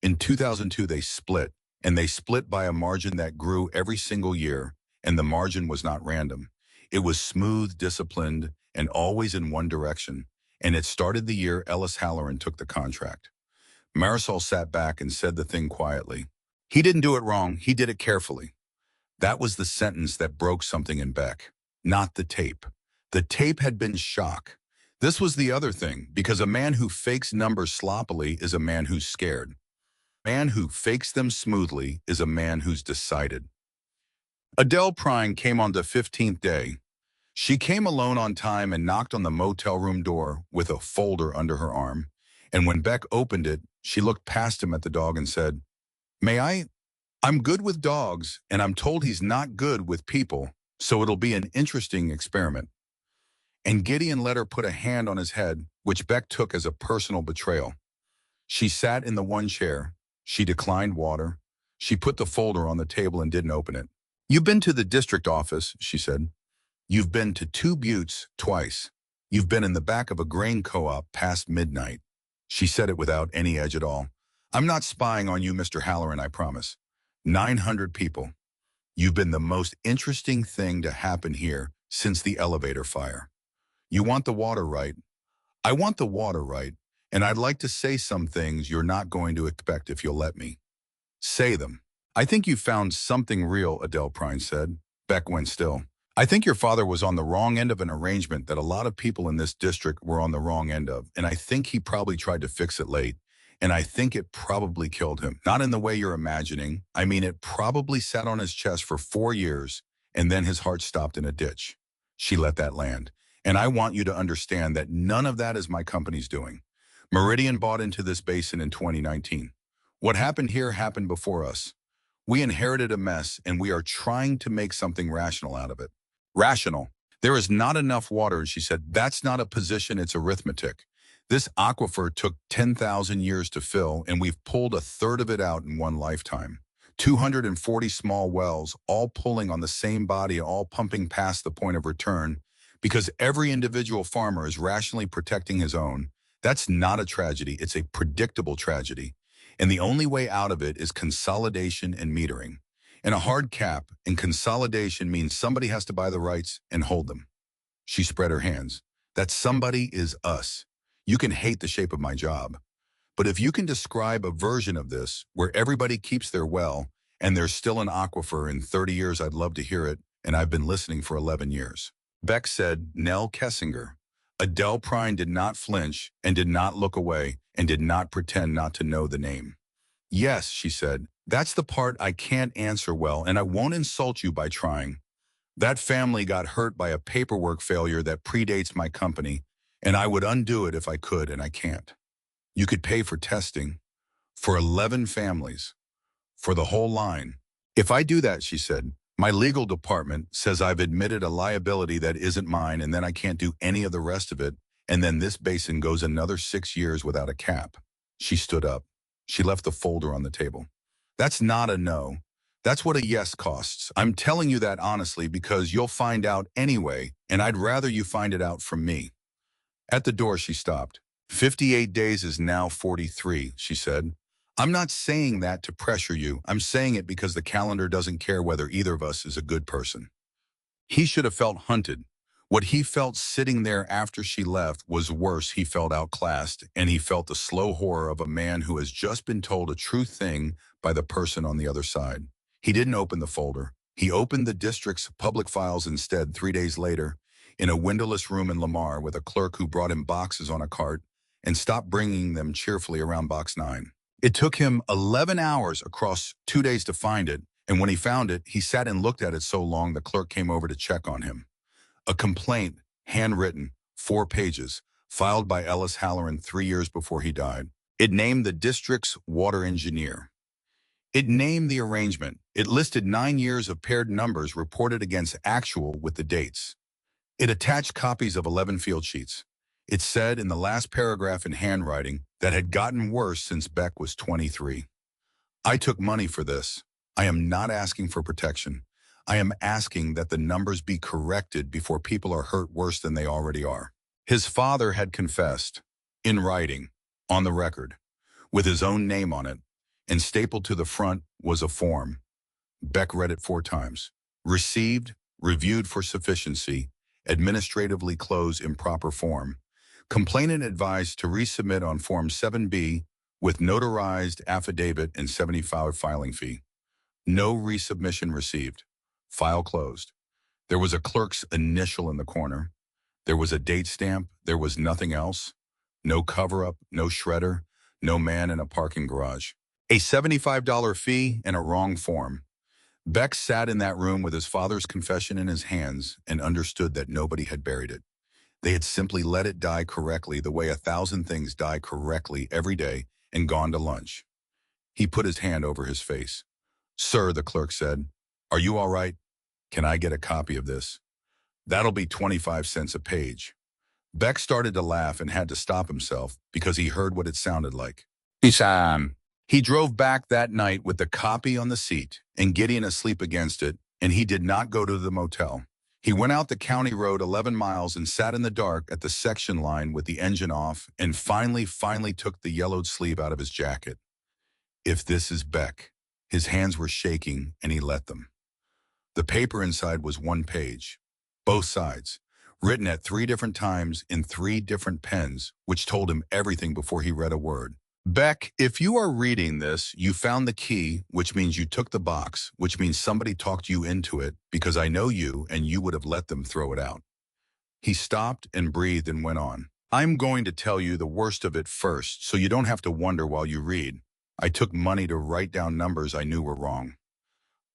In 2002, they split, and they split by a margin that grew every single year, and the margin was not random. It was smooth, disciplined, and always in one direction, and it started the year Ellis Halloran took the contract. Marisol sat back and said the thing quietly. He didn't do it wrong, he did it carefully. That was the sentence that broke something in Beck, not the tape. The tape had been shock. This was the other thing, because a man who fakes numbers sloppily is a man who's scared. A man who fakes them smoothly is a man who's decided. Adele Prine came on the 15th day. She came alone on time and knocked on the motel room door with a folder under her arm. And when Beck opened it, she looked past him at the dog and said, May I? I'm good with dogs, and I'm told he's not good with people, so it'll be an interesting experiment. And Gideon let her put a hand on his head, which Beck took as a personal betrayal. She sat in the one chair. She declined water. She put the folder on the table and didn't open it. You've been to the district office, she said. You've been to 2 buttes twice. You've been in the back of a grain co-op past midnight. She said it without any edge at all. I'm not spying on you, Mr. Halloran, I promise. 900 people. You've been the most interesting thing to happen here since the elevator fire. You want the water right. I want the water right, and I'd like to say some things you're not going to expect if you'll let me. Say them. I think you found something real, Adele Prine said. Beck went still. I think your father was on the wrong end of an arrangement that a lot of people in this district were on the wrong end of, and I think he probably tried to fix it late, and I think it probably killed him. Not in the way you're imagining. I mean, it probably sat on his chest for 4 years, and then his heart stopped in a ditch. She let that land. And I want you to understand that none of that is my company's doing. Meridian bought into this basin in 2019. What happened here happened before us. We inherited a mess, and we are trying to make something rational out of it. Rational. There is not enough water, and she said, that's not a position, it's arithmetic. This aquifer took 10,000 years to fill, and we've pulled a third of it out in one lifetime. 240 small wells, all pulling on the same body, all pumping past the point of return, because every individual farmer is rationally protecting his own. That's not a tragedy, it's a predictable tragedy. And the only way out of it is consolidation and metering. And a hard cap and consolidation means somebody has to buy the rights and hold them. She spread her hands. That somebody is us. You can hate the shape of my job. But if you can describe a version of this where everybody keeps their well and there's still an aquifer in 30 years, I'd love to hear it, and I've been listening for 11 years. Beck said, Nell Kessinger. Adele Prine did not flinch and did not look away and did not pretend not to know the name. Yes, she said, that's the part I can't answer well, and I won't insult you by trying. That family got hurt by a paperwork failure that predates my company, and I would undo it if I could, and I can't. You could pay for testing for 11 families, for the whole line. If I do that, she said, my legal department says I've admitted a liability that isn't mine, and then I can't do any of the rest of it, and then this basin goes another 6 years without a cap. She stood up. She left the folder on the table. That's not a no. That's what a yes costs. I'm telling you that honestly because you'll find out anyway, and I'd rather you find it out from me. At the door, she stopped. 58 days is now 43, she said. I'm not saying that to pressure you. I'm saying it because the calendar doesn't care whether either of us is a good person. He should have felt hunted. What he felt sitting there after she left was worse. He felt outclassed, and he felt the slow horror of a man who has just been told a true thing by the person on the other side. He didn't open the folder. He opened the district's public files instead 3 days later, in a windowless room in Lamar with a clerk who brought him boxes on a cart and stopped bringing them cheerfully around box 9. It took him 11 hours across 2 days to find it, and when he found it, he sat and looked at it so long the clerk came over to check on him. A complaint, handwritten, 4 pages, filed by Ellis Halloran 3 years before he died. It named the district's water engineer. It named the arrangement. It listed 9 years of paired numbers reported against actual with the dates. It attached copies of 11 field sheets. It said in the last paragraph in handwriting that had gotten worse since Beck was 23. I took money for this. I am not asking for protection. I am asking that the numbers be corrected before people are hurt worse than they already are. His father had confessed, in writing, on the record, with his own name on it, and stapled to the front was a form. Beck read it 4 times. Received, reviewed for sufficiency, administratively close improper form. Complainant advised to resubmit on Form 7B with notarized affidavit and $75 filing fee. No resubmission received. File closed. There was a clerk's initial in the corner. There was a date stamp. There was nothing else. No cover-up, no shredder, no man in a parking garage. A $75 fee and a wrong form. Beck sat in that room with his father's confession in his hands and understood that nobody had buried it. They had simply let it die correctly the way 1,000 things die correctly every day and gone to lunch. He put his hand over his face. Sir, the clerk said, are you all right? Can I get a copy of this? That'll be 25 cents a page. Beck started to laugh and had to stop himself because he heard what it sounded like. He drove back that night with the copy on the seat and Gideon asleep against it, and he did not go to the motel. He went out the county road 11 miles and sat in the dark at the section line with the engine off and finally took the yellowed sleeve out of his jacket. If this is Beck. His hands were shaking and he let them. The paper inside was 1 page, both sides, written at 3 different times in 3 different pens, which told him everything before he read a word. Beck, if you are reading this, you found the key, which means you took the box, which means somebody talked you into it, because I know you and you would have let them throw it out. He stopped and breathed and went on. I'm going to tell you the worst of it first, so you don't have to wonder while you read. I took money to write down numbers I knew were wrong.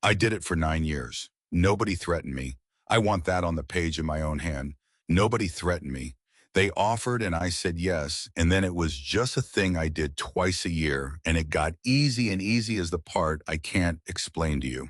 I did it for 9 years. Nobody threatened me. I want that on the page in my own hand. Nobody threatened me. They offered and I said yes, and then it was just a thing I did twice a year, and it got easy, and easy is the part I can't explain to you.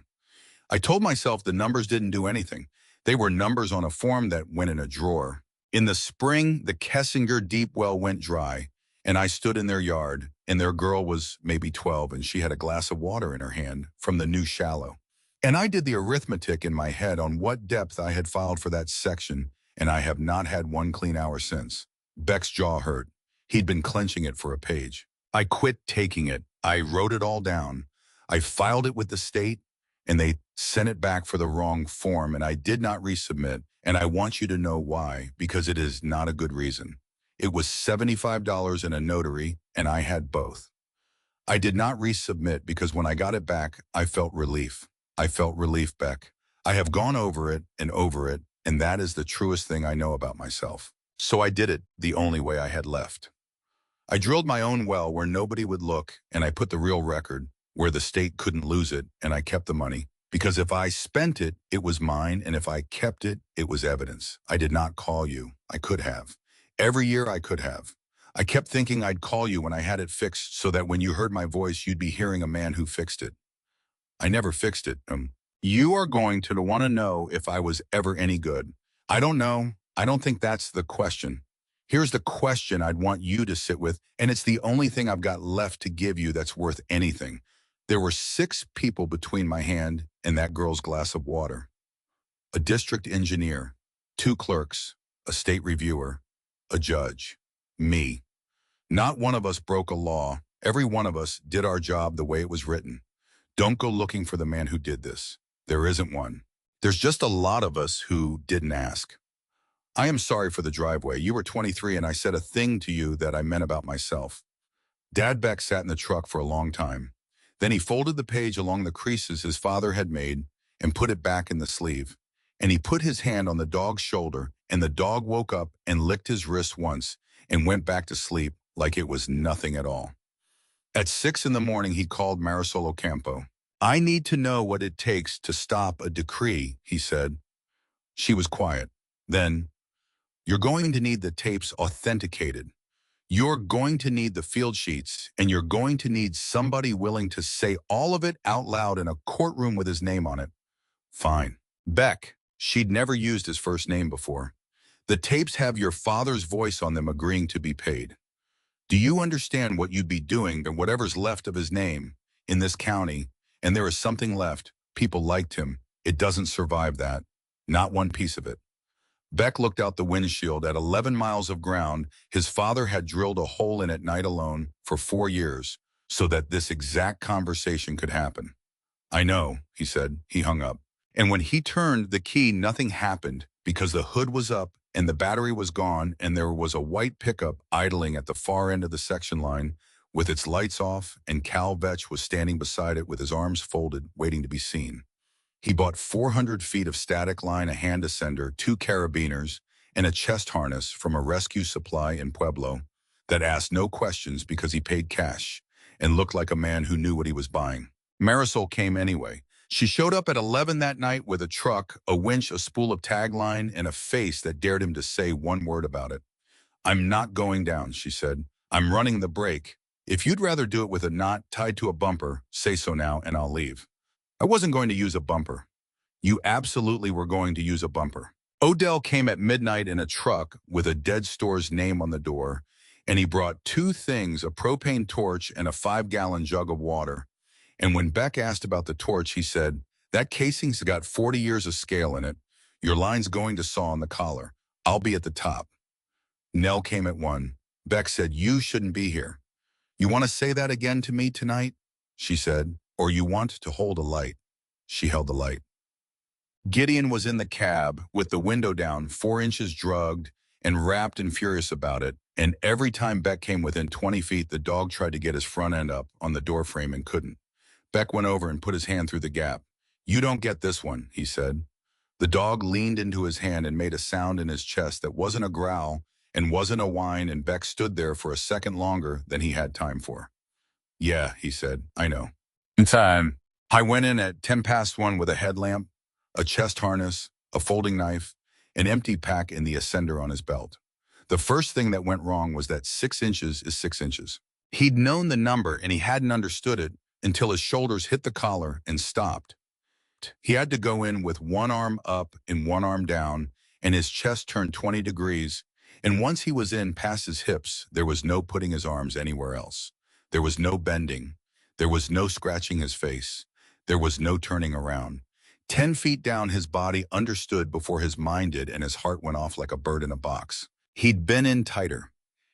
I told myself the numbers didn't do anything. They were numbers on a form that went in a drawer. In the spring, the Kessinger deep well went dry, and I stood in their yard, and their girl was maybe 12, and she had a glass of water in her hand from the new shallow. And I did the arithmetic in my head on what depth I had filed for that section, and I have not had 1 clean hour since. Beck's jaw hurt. He'd been clenching it for a page. I quit taking it. I wrote it all down. I filed it with the state, and they sent it back for the wrong form, and I did not resubmit, and I want you to know why, because it is not a good reason. It was $75 in a notary, and I had both. I did not resubmit because when I got it back, I felt relief. I felt relief, Beck. I have gone over it, and that is the truest thing I know about myself. So I did it the only way I had left. I drilled my own well where nobody would look, and I put the real record where the state couldn't lose it, and I kept the money. Because if I spent it, it was mine, and if I kept it, it was evidence. I did not call you. I could have. Every year I could have. I kept thinking I'd call you when I had it fixed so that when you heard my voice, you'd be hearing a man who fixed it. I never fixed it. You are going to want to know if I was ever any good. I don't know. I don't think that's the question. Here's the question I'd want you to sit with, and it's the only thing I've got left to give you that's worth anything. There were 6 people between my hand and that girl's glass of water. A district engineer, 2 clerks, a state reviewer, a judge, me. Not one of us broke a law. Every one of us did our job the way it was written. Don't go looking for the man who did this. There isn't one. There's just a lot of us who didn't ask. I am sorry for the driveway. You were 23 and I said a thing to you that I meant about myself. Dad Beck sat in the truck for a long time. Then he folded the page along the creases his father had made and put it back in the sleeve. And he put his hand on the dog's shoulder, and the dog woke up and licked his wrist once and went back to sleep like it was nothing at all. At 6 in the morning, he called Marisol Ocampo. I need to know what it takes to stop a decree, he said. She was quiet. Then, you're going to need the tapes authenticated. You're going to need the field sheets, and you're going to need somebody willing to say all of it out loud in a courtroom with his name on it. Fine. Beck. She'd never used his first name before. The tapes have your father's voice on them agreeing to be paid. Do you understand what you'd be doing and whatever's left of his name in this county, and there is something left? People liked him. It doesn't survive that. Not one piece of it. Beck looked out the windshield. At 11 miles of ground, his father had drilled a hole in at night alone for 4 years so that this exact conversation could happen. I know, he said. He hung up. And when he turned the key, nothing happened because the hood was up and the battery was gone, and there was a white pickup idling at the far end of the section line with its lights off, and Cal Vetch was standing beside it with his arms folded, waiting to be seen. He bought 400 feet of static line, a hand ascender, 2 carabiners, and a chest harness from a rescue supply in Pueblo that asked no questions because he paid cash and looked like a man who knew what he was buying. Marisol came anyway. She showed up at 11 that night with a truck, a winch, a spool of tagline, and a face that dared him to say one word about it. I'm not going down, she said. I'm running the brake. If you'd rather do it with a knot tied to a bumper, say so now and I'll leave. I wasn't going to use a bumper. You absolutely were going to use a bumper. Odell came at midnight in a truck with a dead store's name on the door, and he brought 2 things, a propane torch and a 5-gallon jug of water. And when Beck asked about the torch, he said, that casing's got 40 years of scale in it. Your line's going to saw on the collar. I'll be at the top. Nell came at 1. Beck said, you shouldn't be here. You want to say that again to me tonight? She said, or you want to hold a light? She held the light. Gideon was in the cab with the window down, 4 inches drugged and wrapped and furious about it. And every time Beck came within 20 feet, the dog tried to get his front end up on the door frame and couldn't. Beck went over and put his hand through the gap. You don't get this one, he said. The dog leaned into his hand and made a sound in his chest that wasn't a growl and wasn't a whine, and Beck stood there for a second longer than he had time for. Yeah, he said, I know. In time. I went in at 1:10 with a headlamp, a chest harness, a folding knife, an empty pack, and the ascender on his belt. The first thing that went wrong was that 6 inches is 6 inches. He'd known the number and he hadn't understood it until his shoulders hit the collar and stopped. He had to go in with one arm up and one arm down, and his chest turned 20 degrees, and once he was in past his hips, there was no putting his arms anywhere else. There was no bending. There was no scratching his face. There was no turning around. 10 feet down, his body understood before his mind did, and his heart went off like a bird in a box. He'd been in tighter.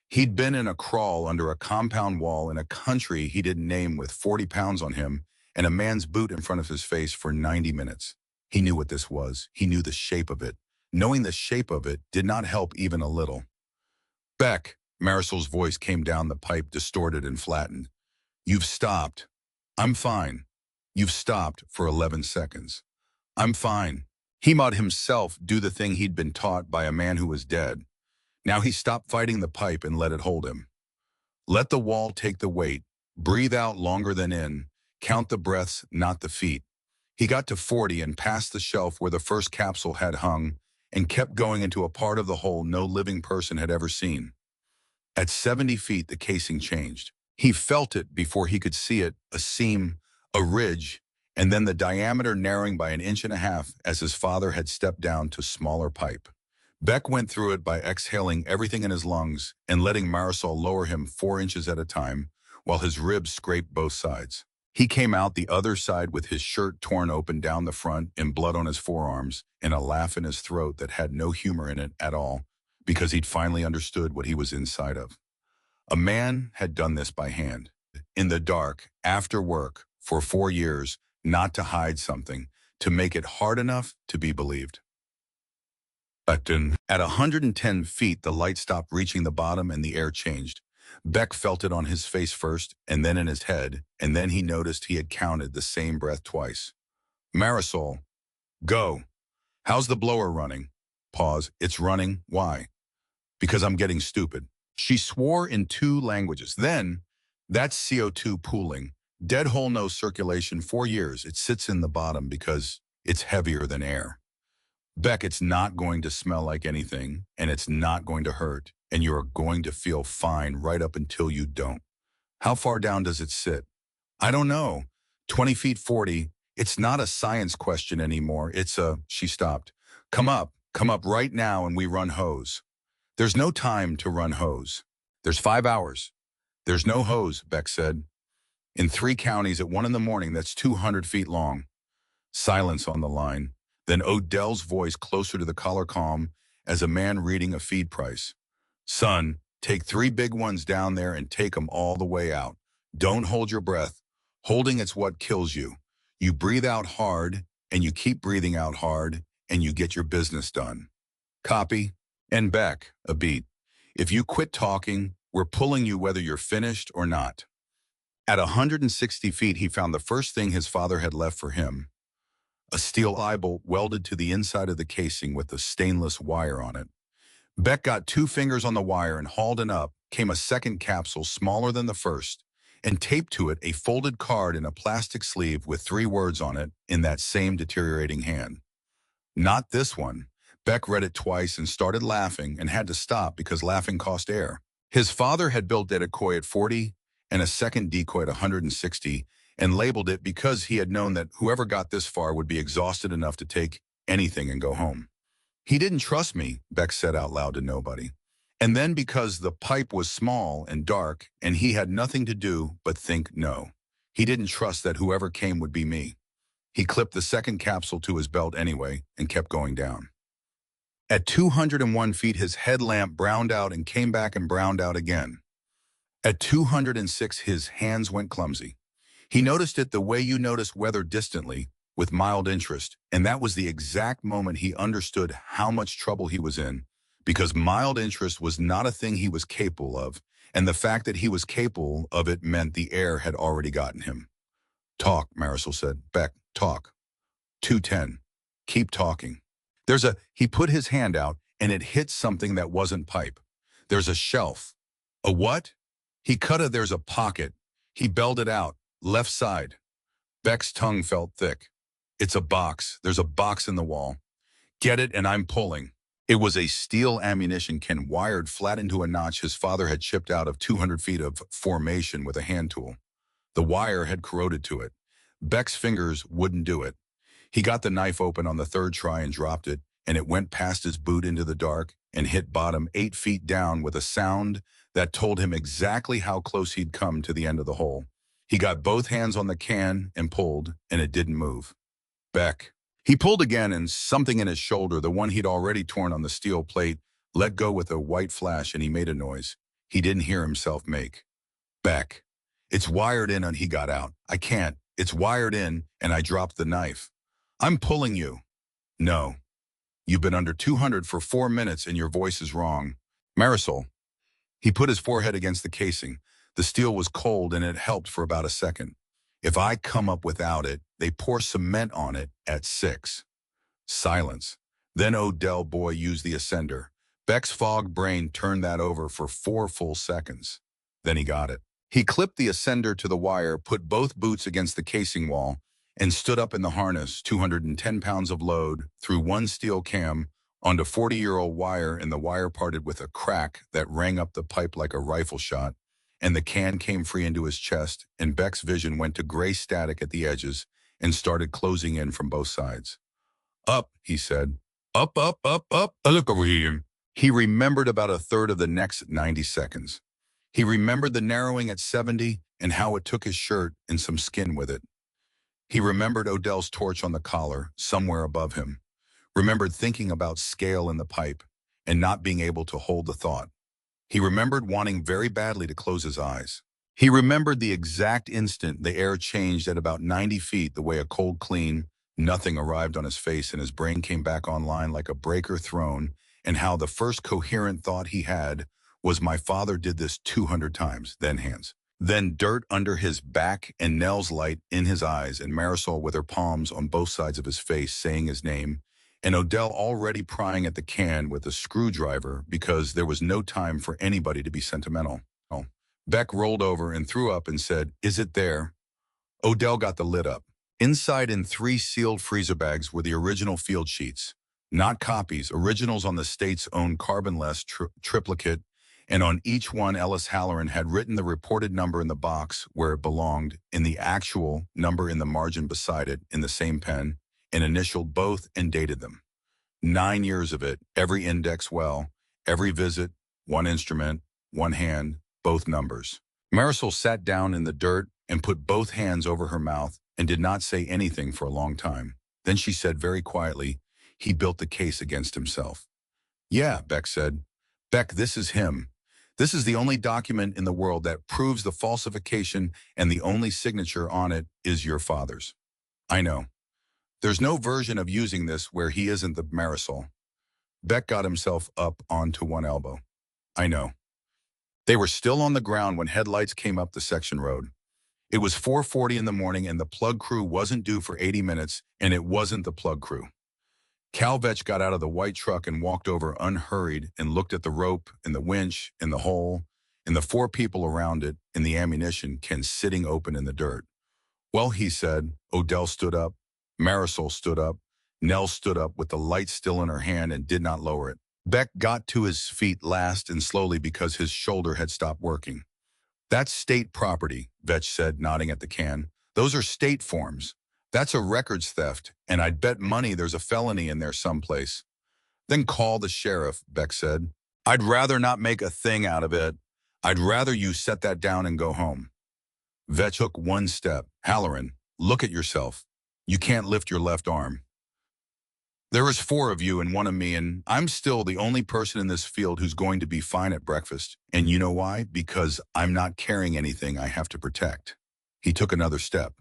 He'd been in a crawl under a compound wall in a country he didn't name with 40 pounds on him and a man's boot in front of his face for 90 minutes. He knew what this was. He knew the shape of it. Knowing the shape of it did not help even a little. Beck, Marisol's voice came down the pipe, distorted and flattened. You've stopped. I'm fine. You've stopped for 11 seconds. I'm fine. He made himself do the thing he'd been taught by a man who was dead. Now he stopped fighting the pipe and let it hold him. Let the wall take the weight. Breathe out longer than in. Count the breaths, not the feet. He got to 40 and passed the shelf where the first capsule had hung and kept going into a part of the hole no living person had ever seen. At 70 feet, the casing changed. He felt it before he could see it, a seam, a ridge, and then the diameter narrowing by 1.5 inches as his father had stepped down to smaller pipe. Beck went through it by exhaling everything in his lungs and letting Marisol lower him 4 inches at a time while his ribs scraped both sides. He came out the other side with his shirt torn open down the front and blood on his forearms and a laugh in his throat that had no humor in it at all because he'd finally understood what he was inside of. A man had done this by hand, in the dark, after work, for 4 years, not to hide something, to make it hard enough to be believed. At 110 feet, the light stopped reaching the bottom and the air changed. Beck felt it on his face first, and then in his head, and then he noticed he had counted the same breath twice. Marisol, go. How's the blower running? Pause. It's running. Why? Because I'm getting stupid. She swore in 2 languages. Then, that's CO2 pooling. Dead hole, no circulation, 4 years. It sits in the bottom because it's heavier than air. Beck, it's not going to smell like anything, and it's not going to hurt, and you're going to feel fine right up until you don't. How far down does it sit? I don't know. 20 feet 40. It's not a science question anymore. It's a... She stopped. Come up right now and we run hose. There's no time to run hose. There's 5 hours. There's no hose, Beck said. In 3 counties at 1 in the morning, that's 200 feet long. Silence on the line. Then Odell's voice closer to the collar calm as a man reading a feed price. Son, take 3 big ones down there and take them all the way out. Don't hold your breath. Holding it's what kills you. You breathe out hard, and you keep breathing out hard, and you get your business done. Copy? And Beck, a beat. If you quit talking, we're pulling you whether you're finished or not. At 160 feet, he found the first thing his father had left for him. A steel eyebolt welded to the inside of the casing with a stainless wire on it. Beck got 2 fingers on the wire and hauled it up. Came a second capsule smaller than the first and taped to it a folded card in a plastic sleeve with 3 words on it in that same deteriorating hand. Not this one. Beck read it twice and started laughing and had to stop because laughing cost air. His father had built a decoy at 40 and a second decoy at 160 and labeled it because he had known that whoever got this far would be exhausted enough to take anything and go home. He didn't trust me, Beck said out loud to nobody. And then because the pipe was small and dark and he had nothing to do but think no. He didn't trust that whoever came would be me. He clipped the second capsule to his belt anyway and kept going down. At 201 feet, his headlamp browned out and came back and browned out again. At 206, his hands went clumsy. He noticed it the way you notice weather distantly, with mild interest, and that was the exact moment he understood how much trouble he was in, because mild interest was not a thing he was capable of, and the fact that he was capable of it meant the air had already gotten him. Talk, Marisol said. Beck, talk. 210. Keep talking. He put his hand out, and it hit something that wasn't pipe. There's a shelf. A what? There's a pocket. He belled it out. Left side. Beck's tongue felt thick. It's a box. There's a box in the wall. Get it, and I'm pulling. It was a steel ammunition can wired flat into a notch his father had chipped out of 200 feet of formation with a hand tool. The wire had corroded to it. Beck's fingers wouldn't do it. He got the knife open on the 3rd try and dropped it, and it went past his boot into the dark and hit bottom 8 feet down with a sound that told him exactly how close he'd come to the end of the hole. He got both hands on the can and pulled, and it didn't move. Beck. He pulled again, and something in his shoulder, the one he'd already torn on the steel plate, let go with a white flash, and he made a noise he didn't hear himself make. Beck. It's wired in, and he got out. I can't. It's wired in, and I dropped the knife. I'm pulling you. No. You've been under 200 for 4 minutes, and your voice is wrong. Marisol. He put his forehead against the casing. The steel was cold and it helped for about a second. If I come up without it, they pour cement on it at 6. Silence. Then Odell Boy used the ascender. Beck's fogged brain turned that over for 4 full seconds. Then he got it. He clipped the ascender to the wire, put both boots against the casing wall, and stood up in the harness, 210 pounds of load, through one steel cam, onto 40-year-old wire, and the wire parted with a crack that rang up the pipe like a rifle shot, and the can came free into his chest, and Beck's vision went to gray static at the edges and started closing in from both sides. Up, he said. Up, up, up, up. Look over here. He remembered about a third of the next 90 seconds. He remembered the narrowing at 70 and how it took his shirt and some skin with it. He remembered Odell's torch on the collar, somewhere above him. Remembered thinking about scale in the pipe and not being able to hold the thought. He remembered wanting very badly to close his eyes. He remembered the exact instant the air changed at about 90 feet, the way a cold clean, nothing arrived on his face and his brain came back online like a breaker thrown, and how the first coherent thought he had was, my father did this 200 times, then hands. Then dirt under his back and Nell's light in his eyes and Marisol with her palms on both sides of his face saying his name, and Odell already prying at the can with a screwdriver because there was no time for anybody to be sentimental. Beck rolled over and threw up and said, "Is it there?" Odell got the lid up. Inside in 3 sealed freezer bags were the original field sheets. Not copies, originals on the state's own carbonless triplicate, and on each one Ellis Halloran had written the reported number in the box where it belonged, in the actual number in the margin beside it, in the same pen, and initialed both and dated them. 9 years of it, every index well, every visit, one instrument, one hand, both numbers. Marisol sat down in the dirt and put both hands over her mouth and did not say anything for a long time. Then she said very quietly, "He built the case against himself." "Yeah," Beck said. "Beck, this is him. This is the only document in the world that proves the falsification, and the only signature on it is your father's." "I know. There's no version of using this where he isn't the Marisol." Beck got himself up onto one elbow. "I know." They were still on the ground when headlights came up the section road. It was 4:40 in the morning and the plug crew wasn't due for 80 minutes, and it wasn't the plug crew. Cal Vetch got out of the white truck and walked over unhurried and looked at the rope and the winch and the hole and the 4 people around it and the ammunition can sitting open in the dirt. "Well," he said. Odell stood up. Marisol stood up. Nell stood up with the light still in her hand and did not lower it. Beck got to his feet last and slowly because his shoulder had stopped working. "That's state property," Vetch said, nodding at the can. "Those are state forms. That's a records theft, and I'd bet money there's a felony in there someplace." "Then call the sheriff," Beck said. "I'd rather not make a thing out of it. I'd rather you set that down and go home." Vetch took one step. "Halloran, look at yourself. You can't lift your left arm. There is 4 of you and 1 of me, and I'm still the only person in this field who's going to be fine at breakfast. And you know why? Because I'm not carrying anything I have to protect." He took another step,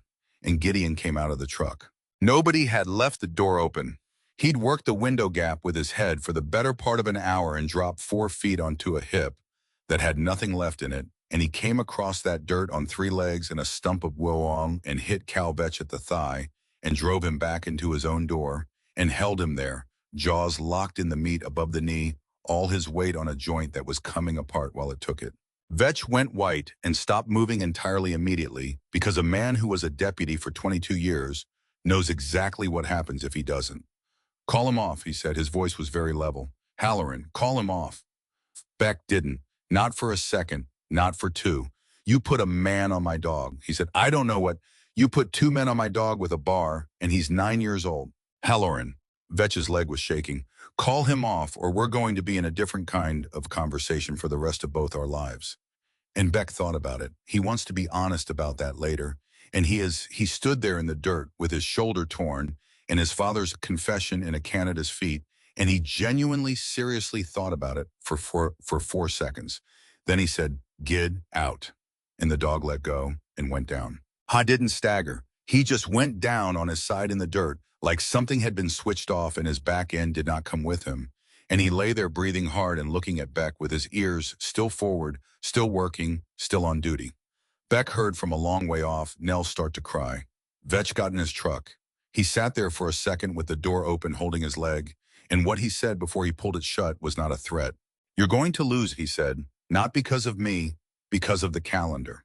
and Gideon came out of the truck. Nobody had left the door open. He'd worked the window gap with his head for the better part of an hour and dropped 4 feet onto a hip that had nothing left in it, and he came across that dirt on 3 legs and a stump of willow and hit Cal Vetch at the thigh and drove him back into his own door and held him there, jaws locked in the meat above the knee, all his weight on a joint that was coming apart while it took it. Vetch went white and stopped moving entirely immediately because a man who was a deputy for 22 years knows exactly what happens if he doesn't. "Call him off," he said. His voice was very level. "Halloran, call him off." Beck didn't. Not for a second. Not for 2. "You put a man on my dog," he said. "I don't know what. You put 2 men on my dog with a bar, and he's 9 years old. Halloran." Vetch's leg was shaking. "Call him off, or we're going to be in a different kind of conversation for the rest of both our lives." And Beck thought about it. He wants to be honest about that later. And he stood there in the dirt with his shoulder torn and his father's confession in a can at his feet, and he genuinely, seriously thought about it for 4 seconds. Then he said, "Gid, out." And the dog let go and went down. I didn't stagger. He just went down on his side in the dirt, like something had been switched off and his back end did not come with him. and he lay there breathing hard and looking at Beck with his ears still forward, still working, still on duty. Beck heard from a long way off Nell start to cry. Vetch got in his truck. He sat there for a second with the door open holding his leg, and what he said before he pulled it shut was not a threat. "You're going to lose," he said, "not because of me, because of the calendar."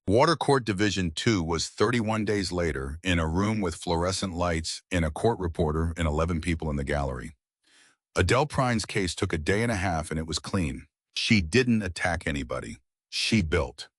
Water Court Division 2 was 31 days later in a room with fluorescent lights and a court reporter and 11 people in the gallery. Adele Prine's case took a day and a half and it was clean. She didn't attack anybody. She built.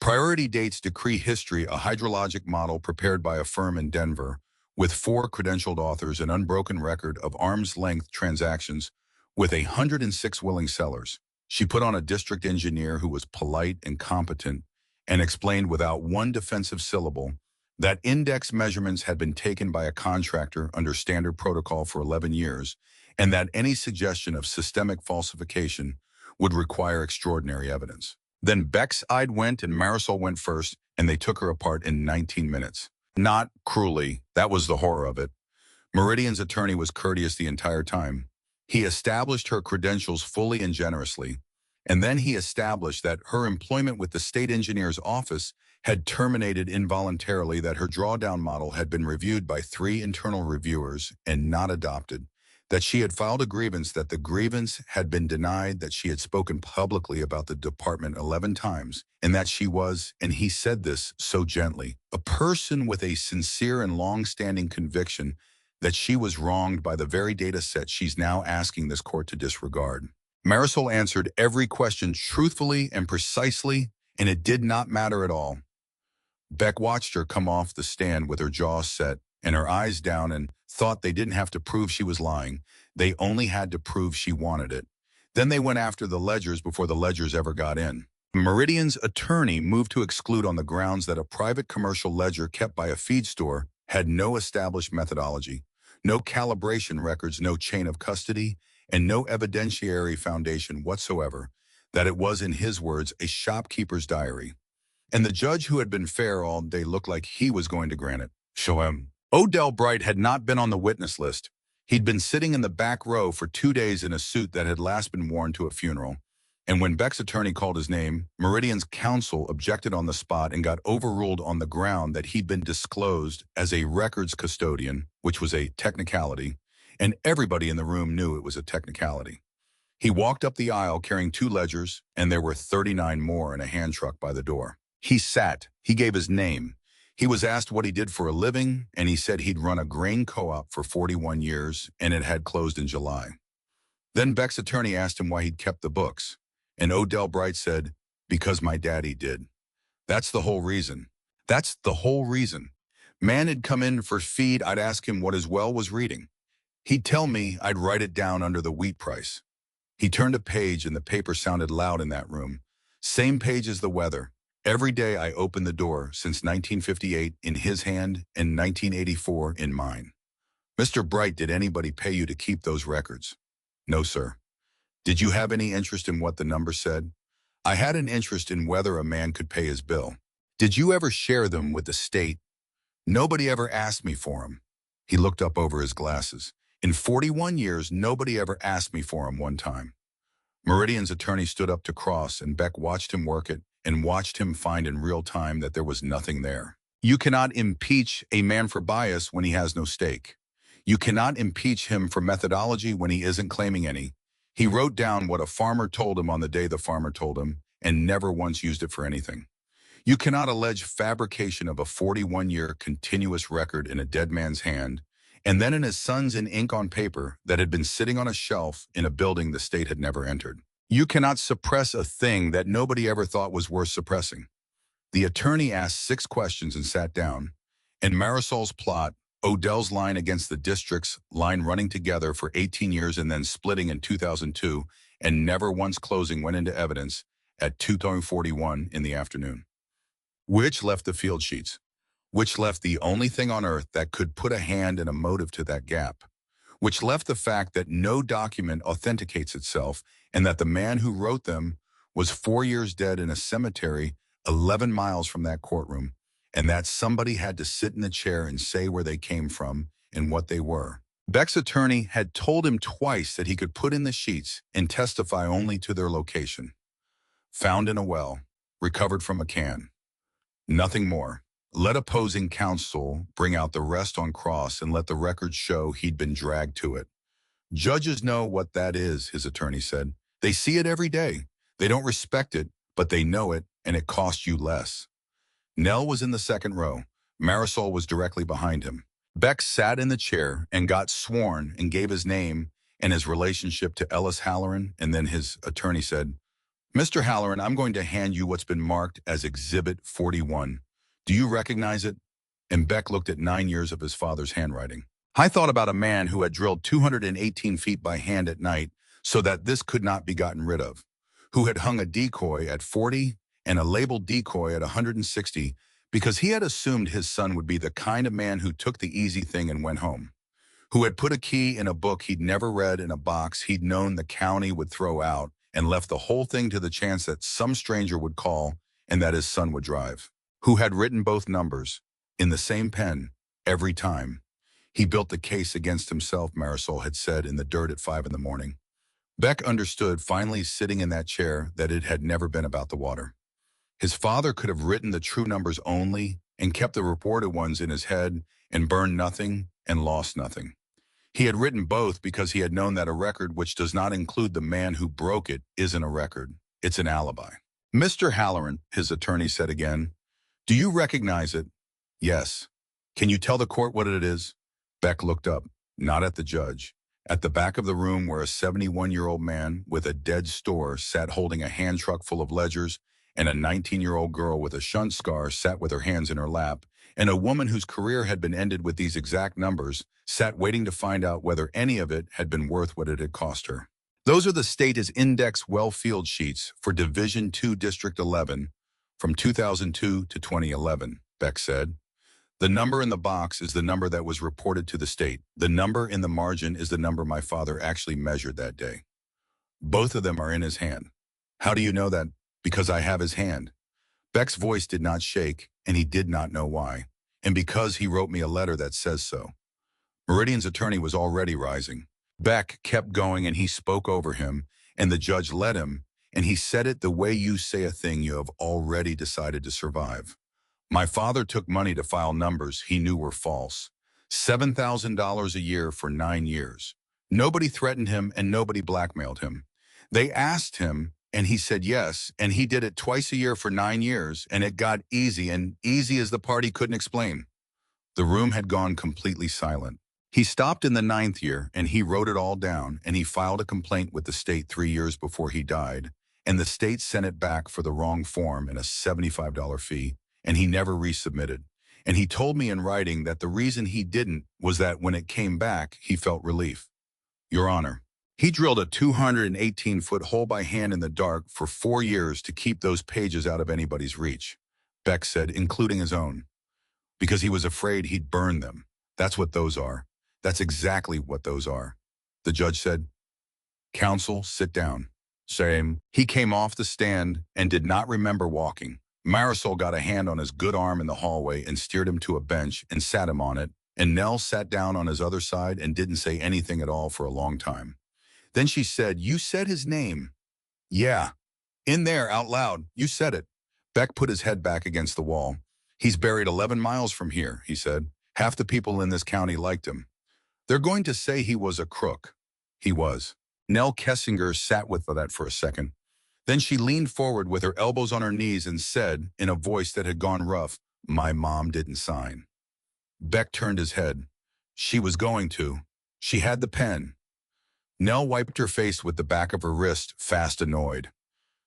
Priority Dates Decree History, a hydrologic model prepared by a firm in Denver, with 4 credentialed authors, an unbroken record of arm's-length transactions with 106 willing sellers. She put on a district engineer who was polite and competent and explained without one defensive syllable that index measurements had been taken by a contractor under standard protocol for 11 years and that any suggestion of systemic falsification would require extraordinary evidence. Then Beck's side went and Marisol went first, and they took her apart in 19 minutes. Not cruelly, that was the horror of it. Meridian's attorney was courteous the entire time. He established her credentials fully and generously, and then he established that her employment with the state engineer's office had terminated involuntarily, that her drawdown model had been reviewed by 3 internal reviewers and not adopted, that she had filed a grievance, that the grievance had been denied, that she had spoken publicly about the department 11 times, and that she was, and he said this so gently, a person with a sincere and long-standing conviction that she was wronged by the very data set she's now asking this court to disregard. Marisol answered every question truthfully and precisely, and it did not matter at all. Beck watched her come off the stand with her jaw set and her eyes down and thought they didn't have to prove she was lying. They only had to prove she wanted it. Then they went after the ledgers before the ledgers ever got in. Meridian's attorney moved to exclude on the grounds that a private commercial ledger kept by a feed store had no established methodology, no calibration records, no chain of custody, and no evidentiary foundation whatsoever, that it was, in his words, a shopkeeper's diary. And the judge, who had been fair all day, looked like he was going to grant it. Show him. Odell Bright had not been on the witness list. He'd been sitting in the back row for 2 days in a suit that had last been worn to a funeral. And when Beck's attorney called his name, Meridian's counsel objected on the spot and got overruled on the ground that he'd been disclosed as a records custodian, which was a technicality, and everybody in the room knew it was a technicality. He walked up the aisle carrying 2 ledgers, and there were 39 more in a hand truck by the door. He sat. He gave his name. He was asked what he did for a living, and he said he'd run a grain co-op for 41 years, and it had closed in July. Then Beck's attorney asked him why he'd kept the books, and Odell Bright said, "Because my daddy did." That's the whole reason. That's the whole reason. Man had come in for feed, I'd ask him what his well was reading. He'd tell me, I'd write it down under the wheat price. He turned a page and the paper sounded loud in that room. Same page as the weather. Every day I opened the door since 1958 in his hand and 1984 in mine. "Mr. Bright, did anybody pay you to keep those records?" "No, sir." "Did you have any interest in what the number said?" "I had an interest in whether a man could pay his bill." "Did you ever share them with the state?" "Nobody ever asked me for them." He looked up over his glasses. "In 41 years, nobody ever asked me for them one time." Meridian's attorney stood up to cross, and Beck watched him work it and watched him find in real time that there was nothing there. You cannot impeach a man for bias when he has no stake. You cannot impeach him for methodology when he isn't claiming any. He wrote down what a farmer told him on the day the farmer told him and never once used it for anything. You cannot allege fabrication of a 41-year continuous record in a dead man's hand and then in his son's in ink on paper that had been sitting on a shelf in a building the state had never entered. You cannot suppress a thing that nobody ever thought was worth suppressing. The attorney asked 6 questions and sat down, and Marisol's plot, Odell's line against the district's line running together for 18 years and then splitting in 2002 and never once closing, went into evidence at 2:41 in the afternoon. Which left the field sheets, which left the only thing on earth that could put a hand and a motive to that gap, which left the fact that no document authenticates itself and that the man who wrote them was 4 years dead in a cemetery 11 miles from that courtroom, and that somebody had to sit in the chair and say where they came from and what they were. Beck's attorney had told him twice that he could put in the sheets and testify only to their location. Found in a well, recovered from a can. Nothing more. Let opposing counsel bring out the rest on cross and let the record show he'd been dragged to it. Judges know what that is, his attorney said. They see it every day. They don't respect it, but they know it, and it costs you less. Nell was in the second row. Marisol was directly behind him. Beck sat in the chair and got sworn and gave his name and his relationship to Ellis Halloran, and then his attorney said, "Mr. Halloran, I'm going to hand you what's been marked as Exhibit 41. Do you recognize it?" And Beck looked at 9 years of his father's handwriting. "I thought about a man who had drilled 218 feet by hand at night so that this could not be gotten rid of, who had hung a decoy at 40 and a labeled decoy at 160 because he had assumed his son would be the kind of man who took the easy thing and went home, who had put a key in a book he'd never read in a box he'd known the county would throw out and left the whole thing to the chance that some stranger would call and that his son would drive, who had written both numbers in the same pen every time. He built the case against himself," Marisol had said in the dirt at 5 in the morning. Beck understood, finally sitting in that chair, that it had never been about the water. His father could have written the true numbers only and kept the reported ones in his head and burned nothing and lost nothing. He had written both because he had known that a record which does not include the man who broke it isn't a record. It's an alibi. "Mr. Halloran," his attorney said again, "do you recognize it?" "Yes." "Can you tell the court what it is?" Beck looked up, not at the judge. At the back of the room where a 71-year-old man with a dead store sat holding a hand truck full of ledgers, and a 19-year-old girl with a shunt scar sat with her hands in her lap, and a woman whose career had been ended with these exact numbers sat waiting to find out whether any of it had been worth what it had cost her. "Those are the state's index well field sheets for Division II District 11 from 2002 to 2011, Beck said. "The number in the box is the number that was reported to the state. The number in the margin is the number my father actually measured that day. Both of them are in his hand." "How do you know that?" "Because I have his hand." Beck's voice did not shake, and he did not know why. "And because he wrote me a letter that says so." Meridian's attorney was already rising. Beck kept going, and he spoke over him, and the judge let him, and he said it the way you say a thing you have already decided to survive. "My father took money to file numbers he knew were false. $7,000 a year for 9 years. Nobody threatened him and nobody blackmailed him. They asked him, and he said yes, and he did it twice a year for 9 years, and it got easy, and easy as the part he couldn't explain." The room had gone completely silent. "He stopped in the 9th year, and he wrote it all down, and he filed a complaint with the state 3 years before he died, and the state sent it back for the wrong form and a $75 fee, and he never resubmitted. And he told me in writing that the reason he didn't was that when it came back, he felt relief. Your Honor, he drilled a 218-foot hole by hand in the dark for 4 years to keep those pages out of anybody's reach," Beck said, including his own, "because he was afraid he'd burn them. That's what those are. That's exactly what those are." The judge said, "Counsel, sit down." Same. He came off the stand and did not remember walking. Marisol got a hand on his good arm in the hallway and steered him to a bench and sat him on it, and Nell sat down on his other side and didn't say anything at all for a long time. Then she said, "You said his name." "Yeah. In there, out loud. You said it." Beck put his head back against the wall. "He's buried 11 miles from here," he said. "Half the people in this county liked him. They're going to say he was a crook." He was. Nell Kessinger sat with that for a second. Then she leaned forward with her elbows on her knees and said, in a voice that had gone rough, "My mom didn't sign." Beck turned his head. She was going to. She had the pen. Nell wiped her face with the back of her wrist, fast annoyed.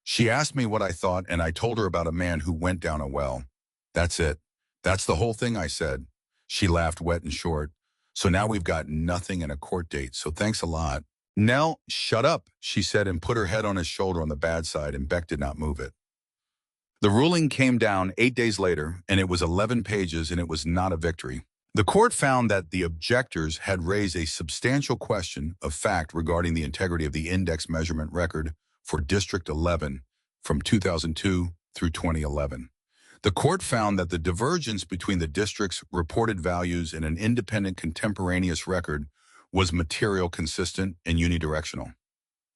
"She asked me what I thought, and I told her about a man who went down a well. That's it. That's the whole thing I said." She laughed wet and short. "So now we've got nothing and a court date, so thanks a lot." "Nell, shut up," she said, and put her head on his shoulder on the bad side, and Beck did not move it. The ruling came down 8 days later, and it was 11 pages, and it was not a victory. The court found that the objectors had raised a substantial question of fact regarding the integrity of the index measurement record for District 11 from 2002 through 2011. The court found that the divergence between the district's reported values and an independent contemporaneous record was material consistent and unidirectional.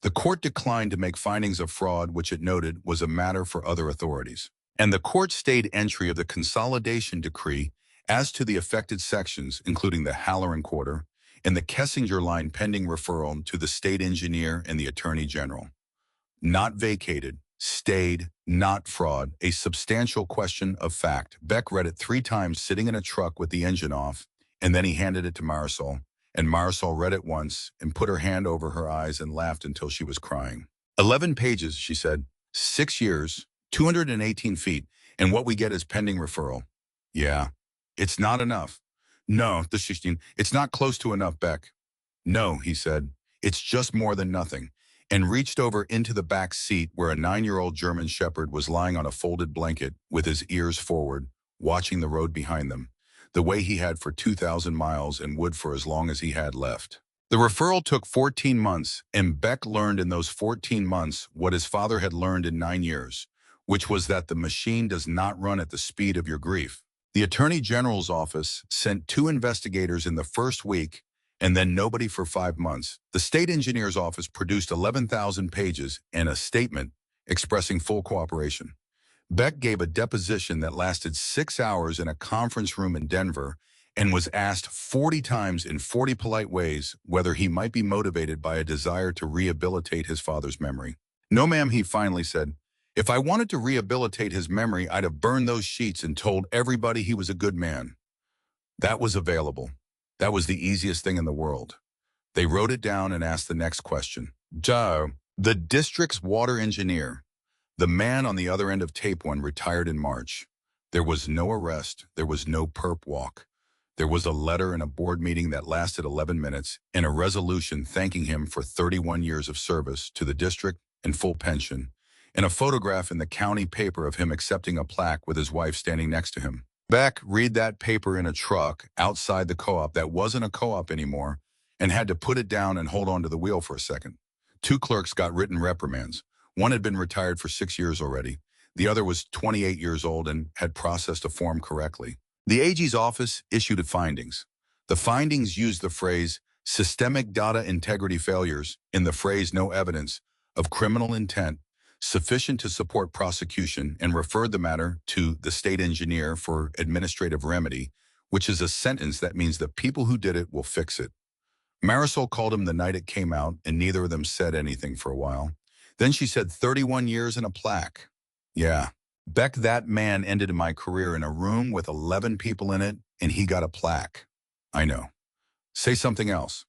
The court declined to make findings of fraud, which it noted was a matter for other authorities. And the court stayed entry of the consolidation decree as to the affected sections, including the Halloran Quarter and the Kessinger line, pending referral to the state engineer and the attorney general. Not vacated, stayed, not fraud, a substantial question of fact. Beck read it 3 times sitting in a truck with the engine off, and then he handed it to Marisol, and Marisol read it once and put her hand over her eyes and laughed until she was crying. 11 pages, she said. 6 years, 218 feet, and what we get is pending referral. Yeah, it's not enough. No, the 16, it's not close to enough, Beck. No, he said, it's just more than nothing, and reached over into the back seat where a 9-year-old German shepherd was lying on a folded blanket with his ears forward, watching the road behind them, the way he had for 2,000 miles and would for as long as he had left. The referral took 14 months, and Beck learned in those 14 months what his father had learned in 9 years, which was that the machine does not run at the speed of your grief. The Attorney General's office sent 2 investigators in the first week and then nobody for 5 months. The state engineer's office produced 11,000 pages and a statement expressing full cooperation. Beck gave a deposition that lasted 6 hours in a conference room in Denver and was asked 40 times in 40 polite ways whether he might be motivated by a desire to rehabilitate his father's memory. No, ma'am, he finally said. If I wanted to rehabilitate his memory, I'd have burned those sheets and told everybody he was a good man. That was available. That was the easiest thing in the world. They wrote it down and asked the next question. Joe, the district's water engineer, the man on the other end of tape 1, retired in March. There was no arrest. There was no perp walk. There was a letter and a board meeting that lasted 11 minutes and a resolution thanking him for 31 years of service to the district and full pension, and a photograph in the county paper of him accepting a plaque with his wife standing next to him. Beck read that paper in a truck outside the co-op that wasn't a co-op anymore and had to put it down and hold on to the wheel for a second. 2 clerks got written reprimands. One had been retired for 6 years already. The other was 28 years old and had processed a form correctly. The AG's office issued findings. The findings used the phrase systemic data integrity failures in the phrase no evidence of criminal intent sufficient to support prosecution and referred the matter to the state engineer for administrative remedy, which is a sentence that means the people who did it will fix it. Marisol called him the night it came out, and neither of them said anything for a while. Then she said 31 years and a plaque. Yeah, Beck, that man ended my career in a room with 11 people in it, and he got a plaque. I know. Say something else.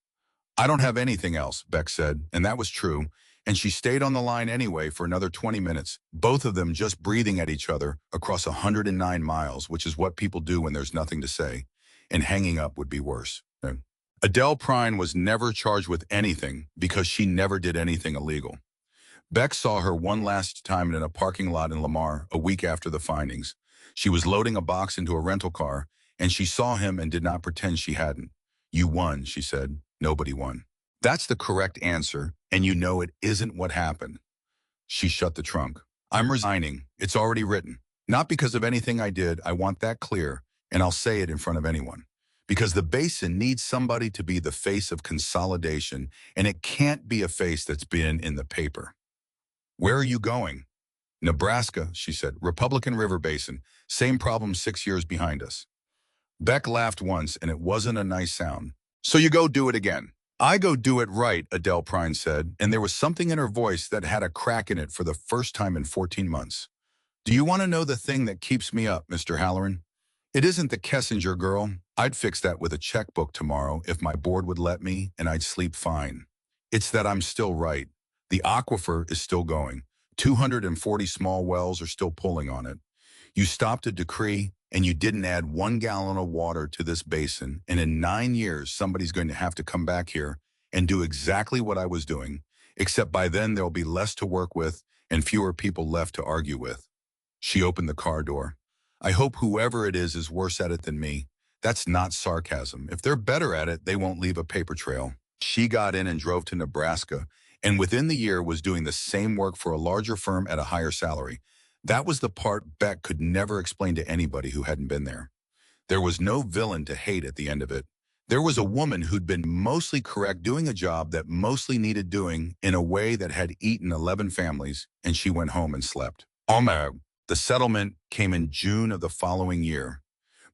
I don't have anything else, Beck said, and that was true. And she stayed on the line anyway for another 20 minutes, both of them just breathing at each other across 109 miles, which is what people do when there's nothing to say. And hanging up would be worse. Adele Prine was never charged with anything because she never did anything illegal. Beck saw her one last time in a parking lot in Lamar a week after the findings. She was loading a box into a rental car, and she saw him and did not pretend she hadn't. You won, she said. Nobody won. That's the correct answer, and you know it isn't what happened. She shut the trunk. I'm resigning. It's already written. Not because of anything I did, I want that clear, and I'll say it in front of anyone. Because the basin needs somebody to be the face of consolidation, and it can't be a face that's been in the paper. Where are you going? Nebraska, she said. Republican River Basin. Same problem 6 years behind us. Beck laughed once, and it wasn't a nice sound. So you go do it again. I go do it right, Adele Prine said, and there was something in her voice that had a crack in it for the first time in 14 months. Do you want to know the thing that keeps me up, Mr. Halloran? It isn't the Kessinger girl. I'd fix that with a checkbook tomorrow if my board would let me, and I'd sleep fine. It's that I'm still right. The aquifer is still going. 240 small wells are still pulling on it. You stopped a decree, and you didn't add 1 gallon of water to this basin, and in 9 years, somebody's going to have to come back here and do exactly what I was doing, except by then there'll be less to work with and fewer people left to argue with. She opened the car door. I hope whoever it is worse at it than me. That's not sarcasm. If they're better at it, they won't leave a paper trail. She got in and drove to Nebraska, and within the year was doing the same work for a larger firm at a higher salary. That was the part Beck could never explain to anybody who hadn't been there. There was no villain to hate at the end of it. There was a woman who'd been mostly correct doing a job that mostly needed doing in a way that had eaten 11 families, and she went home and slept. Omer, the settlement came in June of the following year.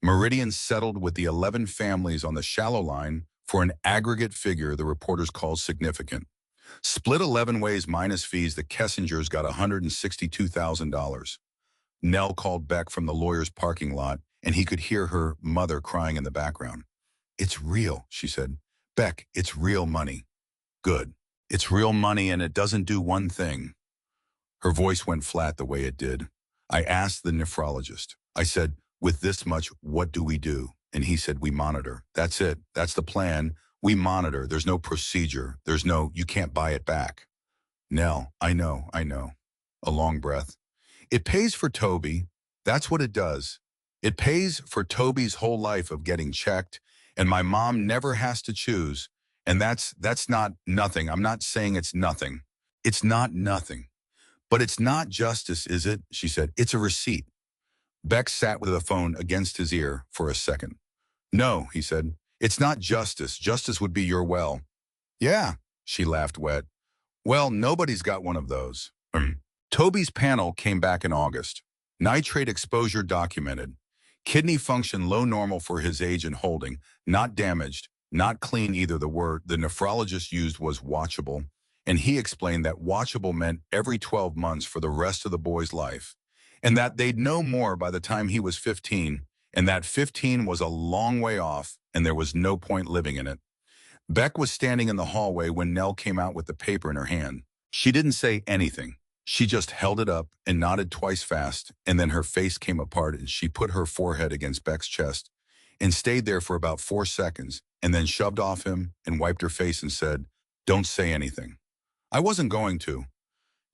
Meridian settled with the 11 families on the shallow line for an aggregate figure the reporters called significant. Split 11 ways minus fees, the Kessingers got $162,000. Nell called Beck from the lawyer's parking lot, and he could hear her mother crying in the background. "It's real," she said. "Beck, it's real money." "Good. It's real money, and it doesn't do one thing." Her voice went flat the way it did. "I asked the nephrologist. I said, 'With this much, what do we do?' And he said, 'We monitor.' That's it. That's the plan. We monitor. There's no procedure. There's no, you can't buy it back." "Nell, I know, I know." A long breath. "It pays for Toby. That's what it does. It pays for Toby's whole life of getting checked, and my mom never has to choose. And that's not nothing. I'm not saying it's nothing. It's not nothing. But it's not justice, is it?" she said. "It's a receipt." Beck sat with the phone against his ear for a second. "No," he said. "It's not justice. Justice would be your well." "Yeah," she laughed wet. "Well, nobody's got one of those." Toby's panel came back in August. Nitrate exposure documented. Kidney function low normal for his age and holding, not damaged, not clean either. The word the nephrologist used was watchable, and he explained that watchable meant every 12 months for the rest of the boy's life, and that they'd know more by the time he was 15, and that 15 was a long way off, and there was no point living in it. Beck was standing in the hallway when Nell came out with the paper in her hand. She didn't say anything. She just held it up and nodded twice fast, and then her face came apart and she put her forehead against Beck's chest and stayed there for about 4 seconds, and then shoved off him and wiped her face and said, "Don't say anything." "I wasn't going to."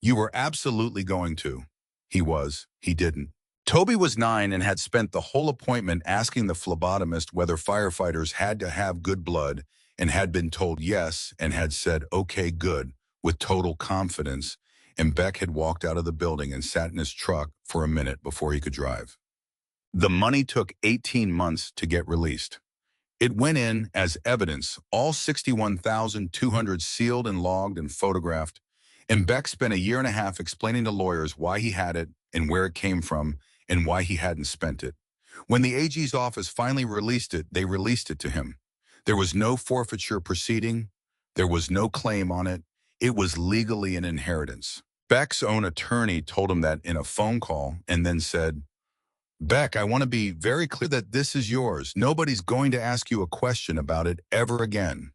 "You were absolutely going to." He didn't. Toby was 9 and had spent the whole appointment asking the phlebotomist whether firefighters had to have good blood, and had been told yes and had said, "Okay, good," with total confidence, and Beck had walked out of the building and sat in his truck for a minute before he could drive. The money took 18 months to get released. It went in as evidence, all 61,200 sealed and logged and photographed, and Beck spent a year and a half explaining to lawyers why he had it and where it came from and why he hadn't spent it. When the AG's office finally released it, they released it to him. There was no forfeiture proceeding. There was no claim on it. It was legally an inheritance. Beck's own attorney told him that in a phone call, and then said, "Beck, I want to be very clear that this is yours. Nobody's going to ask you a question about it ever again."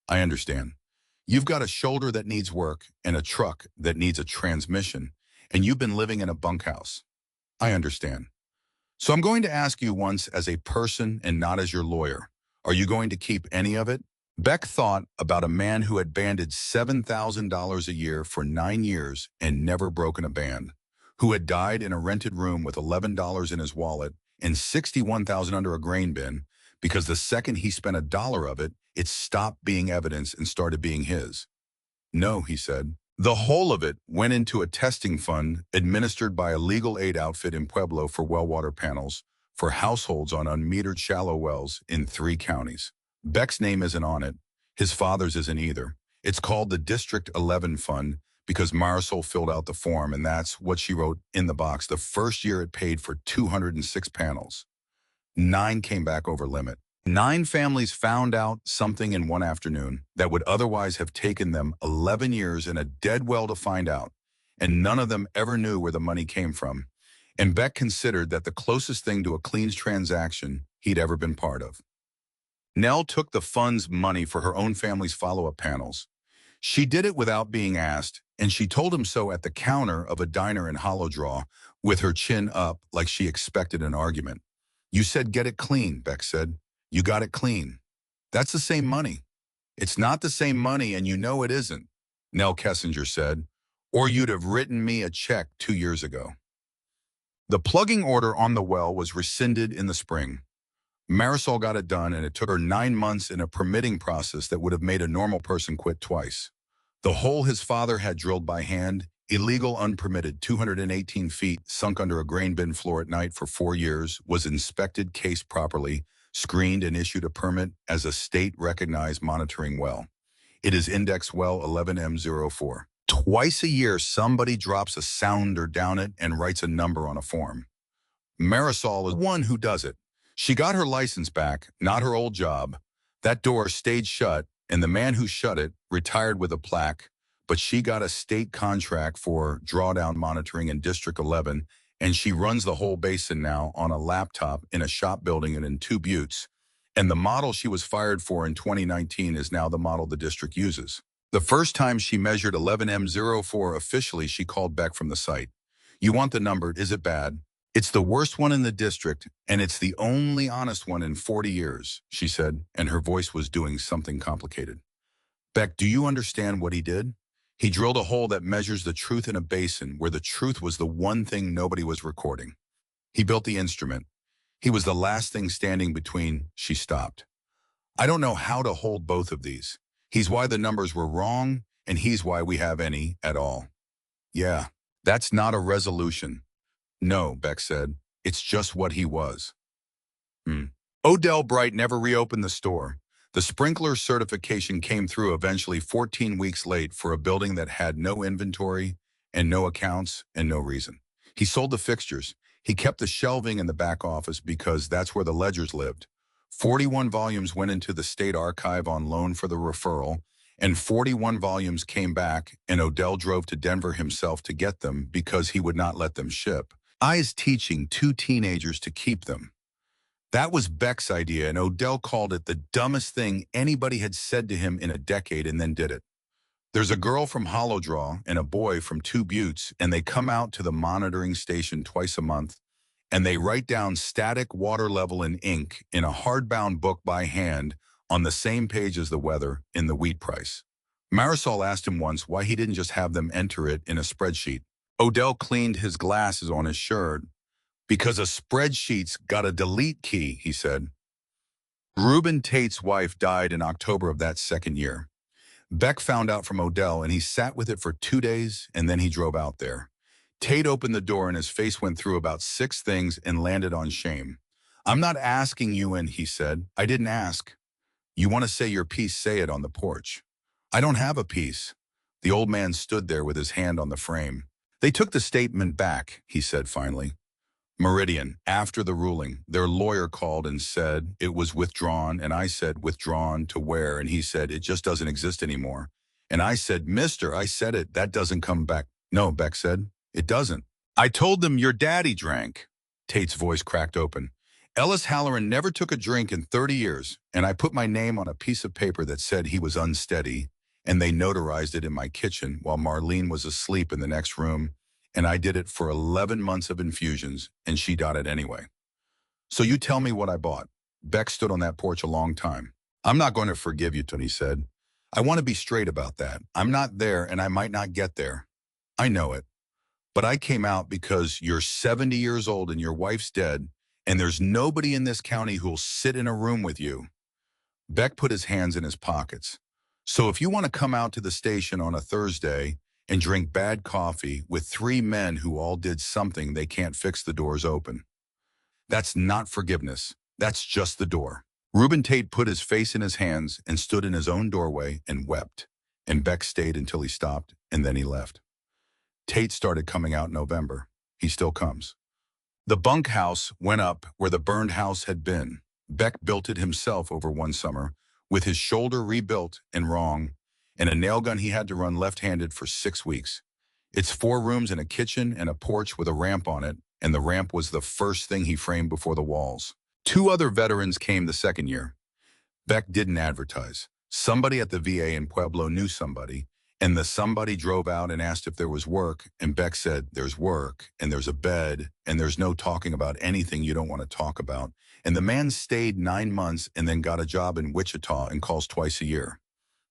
"I understand. You've got a shoulder that needs work and a truck that needs a transmission, and you've been living in a bunkhouse." "I understand. So I'm going to ask you once as a person and not as your lawyer. Are you going to keep any of it?" Beck thought about a man who had banded $7,000 a year for 9 years and never broken a band, who had died in a rented room with $11 in his wallet and $61,000 under a grain bin, because the second he spent a dollar of it, it stopped being evidence and started being his. "No," he said. "The whole of it went into a testing fund administered by a legal aid outfit in Pueblo for well water panels for households on unmetered shallow wells in 3 counties. Beck's name isn't on it. His father's isn't either. It's called the District 11 Fund because Marisol filled out the form, and that's what she wrote in the box. The first year it paid for 206 panels. 9 came back over limit. 9 families found out something in one afternoon that would otherwise have taken them 11 years and a dead well to find out, and none of them ever knew where the money came from. And Beck considered that the closest thing to a clean transaction he'd ever been part of. Nell took the fund's money for her own family's follow-up panels. She did it without being asked, and she told him so at the counter of a diner in Hollow with her chin up like she expected an argument. "You said get it clean," Beck said. "You got it clean. That's the same money." "It's not the same money, and you know it isn't," Nell Kessinger said, "or you'd have written me a check 2 years ago." The plugging order on the well was rescinded in the spring. Marisol got it done, and it took her 9 months in a permitting process that would have made a normal person quit twice. The hole his father had drilled by hand, illegal, unpermitted, 218 feet, sunk under a grain bin floor at night for 4 years, was inspected, cased properly, screened and issued a permit as a state-recognized monitoring well. It is index well 11M04. Twice a year, somebody drops a sounder down it and writes a number on a form. Marisol is one who does it. She got her license back, not her old job. That door stayed shut, and the man who shut it retired with a plaque, but she got a state contract for drawdown monitoring in District 11, and she runs the whole basin now on a laptop in a shop building and in 2 buttes. And the model she was fired for in 2019 is now the model the district uses. The first time she measured 11M04 officially, she called Beck from the site. "You want the number, is it bad? It's the worst one in the district, and it's the only honest one in 40 years, she said, and her voice was doing something complicated. "Beck, do you understand what he did? He drilled a hole that measures the truth in a basin where the truth was the one thing nobody was recording. He built the instrument. He was the last thing standing between." She stopped. "I don't know how to hold both of these. He's why the numbers were wrong, and he's why we have any at all." "Yeah, that's not a resolution." "No," Beck said. "It's just what he was." Odell Bright never reopened the store. The sprinkler certification came through eventually 14 weeks late for a building that had no inventory and no accounts and no reason. He sold the fixtures. He kept the shelving in the back office because that's where the ledgers lived. 41 volumes went into the state archive on loan for the referral, and 41 volumes came back, and Odell drove to Denver himself to get them because he would not let them ship. I is teaching 2 teenagers to keep them. That was Beck's idea, and Odell called it the dumbest thing anybody had said to him in a decade and then did it. There's a girl from Hollow and a boy from 2 buttes, and they come out to the monitoring station twice a month, and they write down static water level in ink in a hardbound book by hand on the same page as the weather in the wheat price. Marisol asked him once why he didn't just have them enter it in a spreadsheet. Odell cleaned his glasses on his shirt. "Because a spreadsheet's got a delete key," he said. Reuben Tate's wife died in October of that second year. Beck found out from Odell, and he sat with it for 2 days, and then he drove out there. Tate opened the door, and his face went through about 6 things and landed on shame. "I'm not asking you in," he said. "I didn't ask. You want to say your piece, say it on the porch." "I don't have a piece." The old man stood there with his hand on the frame. "They took the statement back," he said finally. "Meridian, after the ruling, their lawyer called and said it was withdrawn, and I said, withdrawn to where? And he said, it just doesn't exist anymore. And I said, mister, I said it, that doesn't come back." "No," Beck said, "it doesn't." "I told them your daddy drank." Tate's voice cracked open. "Ellis Halloran never took a drink in 30 years, and I put my name on a piece of paper that said he was unsteady, and they notarized it in my kitchen while Marlene was asleep in the next room, and I did it for 11 months of infusions, and she got it anyway. So you tell me what I bought." Beck stood on that porch a long time. "I'm not going to forgive you," Tony said. "I want to be straight about that. I'm not there, and I might not get there. I know it. But I came out because you're 70 years old and your wife's dead, and there's nobody in this county who'll sit in a room with you." Beck put his hands in his pockets. "So if you want to come out to the station on a Thursday and drink bad coffee with 3 men who all did something they can't fix, the doors open. That's not forgiveness. That's just the door." Reuben Tate put his face in his hands and stood in his own doorway and wept, and Beck stayed until he stopped, and then he left. Tate started coming out in November. He still comes. The bunkhouse went up where the burned house had been. Beck built it himself over one summer, with his shoulder rebuilt and wrong, and a nail gun he had to run left-handed for 6 weeks. It's 4 rooms and a kitchen and a porch with a ramp on it, and the ramp was the first thing he framed before the walls. 2 other veterans came the second year. Beck didn't advertise. Somebody at the VA in Pueblo knew somebody, and the somebody drove out and asked if there was work, and Beck said, "There's work, and there's a bed, and there's no talking about anything you don't want to talk about." And the man stayed 9 months and then got a job in Wichita and calls twice a year.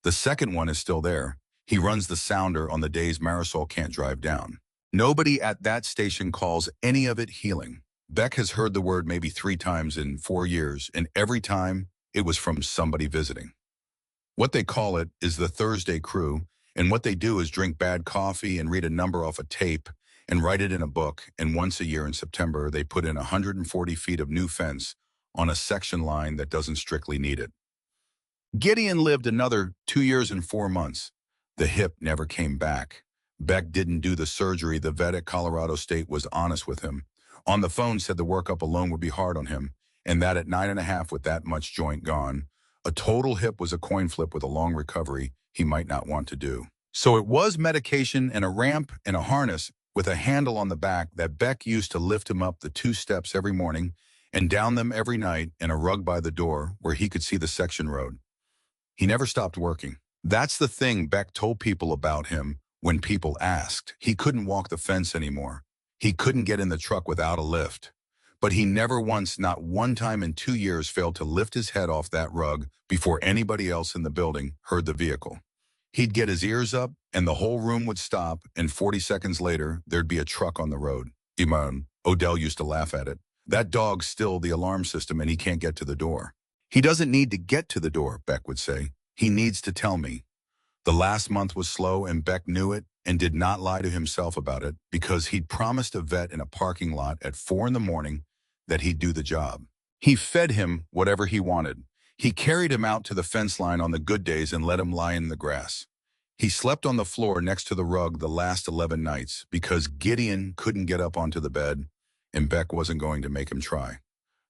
The second one is still there. He runs the sounder on the days Marisol can't drive down. Nobody at that station calls any of it healing. Beck has heard the word maybe 3 times in 4 years, and every time it was from somebody visiting. What they call it is the Thursday crew, and what they do is drink bad coffee and read a number off a tape and write it in a book, and once a year in September, they put in 140 feet of new fence on a section line that doesn't strictly need it. Gideon lived another 2 years and 4 months. The hip never came back. Beck didn't do the surgery. The vet at Colorado State was honest with him. On the phone said the workup alone would be hard on him, and that at 9.5 with that much joint gone, a total hip was a coin flip with a long recovery he might not want to do. So it was medication and a ramp and a harness with a handle on the back that Beck used to lift him up the 2 steps every morning and down them every night, and a rug by the door where he could see the section road. He never stopped working. That's the thing Beck told people about him when people asked. He couldn't walk the fence anymore. He couldn't get in the truck without a lift. But he never once, not one time in 2 years, failed to lift his head off that rug before anybody else in the building heard the vehicle. He'd get his ears up, and the whole room would stop, and 40 seconds later, there'd be a truck on the road. Iman, Odell used to laugh at it. That dog's still the alarm system, and he can't get to the door. He doesn't need to get to the door, Beck would say. He needs to tell me. The last month was slow, and Beck knew it and did not lie to himself about it because he'd promised a vet in a parking lot at 4 in the morning that he'd do the job. He fed him whatever he wanted. He carried him out to the fence line on the good days and let him lie in the grass. He slept on the floor next to the rug the last 11 nights because Gideon couldn't get up onto the bed, and Beck wasn't going to make him try.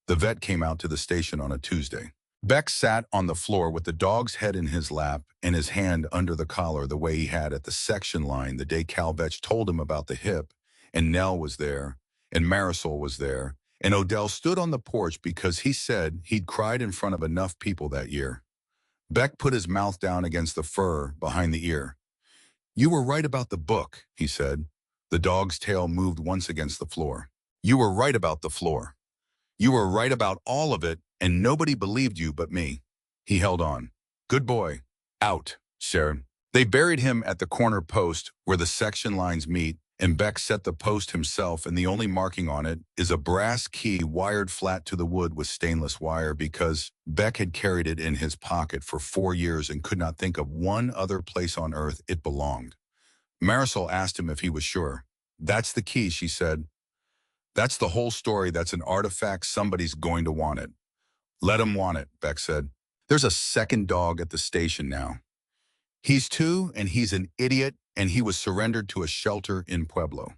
The vet came out to the station on a Tuesday. Beck sat on the floor with the dog's head in his lap and his hand under the collar the way he had at the section line the day Cal Vetch told him about the hip, and Nell was there, and Marisol was there, and Odell stood on the porch because he said he'd cried in front of enough people that year. Beck put his mouth down against the fur behind the ear. "You were right about the book," he said. The dog's tail moved once against the floor. "You were right about the floor. You were right about all of it, and nobody believed you but me." He held on. "Good boy. Out, Sharon." They buried him at the corner post where the section lines meet, and Beck set the post himself, and the only marking on it is a brass key wired flat to the wood with stainless wire because Beck had carried it in his pocket for 4 years and could not think of one other place on earth it belonged. Marisol asked him if he was sure. "That's the key," she said. "That's the whole story. That's an artifact. Somebody's going to want it." "Let him want it," Beck said. "There's a second dog at the station now. He's 2, and he's an idiot, and he was surrendered to a shelter in Pueblo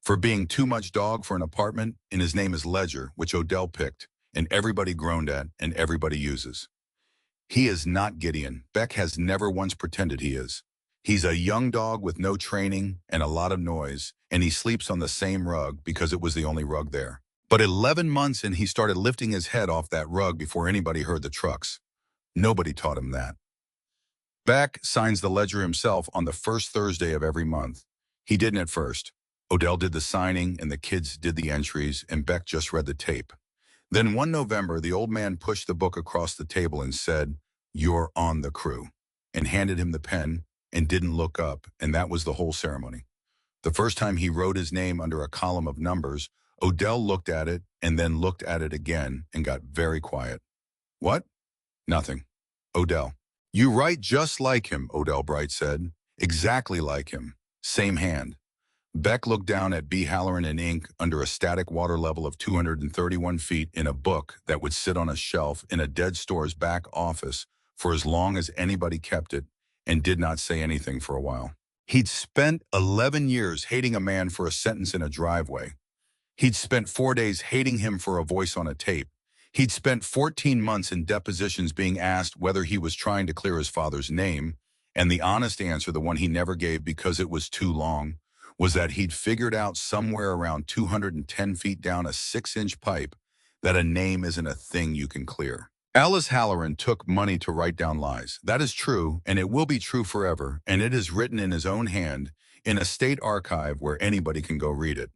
for being too much dog for an apartment, and his name is Ledger, which Odell picked, and everybody groaned at, and everybody uses. He is not Gideon. Beck has never once pretended he is. He's a young dog with no training and a lot of noise, and he sleeps on the same rug because it was the only rug there. But 11 months and he started lifting his head off that rug before anybody heard the trucks. Nobody taught him that." Beck signs the ledger himself on the first Thursday of every month. He didn't at first. Odell did the signing and the kids did the entries, and Beck just read the tape. Then one November, the old man pushed the book across the table and said, "You're on the crew," and handed him the pen and didn't look up, and that was the whole ceremony. The first time he wrote his name under a column of numbers, Odell looked at it and then looked at it again and got very quiet. "What?" "Nothing." "Odell." "You write just like him," Odell Bright said. "Exactly like him. Same hand." Beck looked down at B. Halloran in ink under a static water level of 231 feet in a book that would sit on a shelf in a dead store's back office for as long as anybody kept it, and did not say anything for a while. He'd spent 11 years hating a man for a sentence in a driveway. He'd spent 4 days hating him for a voice on a tape. He'd spent 14 months in depositions being asked whether he was trying to clear his father's name, and the honest answer, the one he never gave because it was too long, was that he'd figured out somewhere around 210 feet down a 6-inch pipe that a name isn't a thing you can clear. Alice Halloran took money to write down lies. That is true, and it will be true forever, and it is written in his own hand in a state archive where anybody can go read it.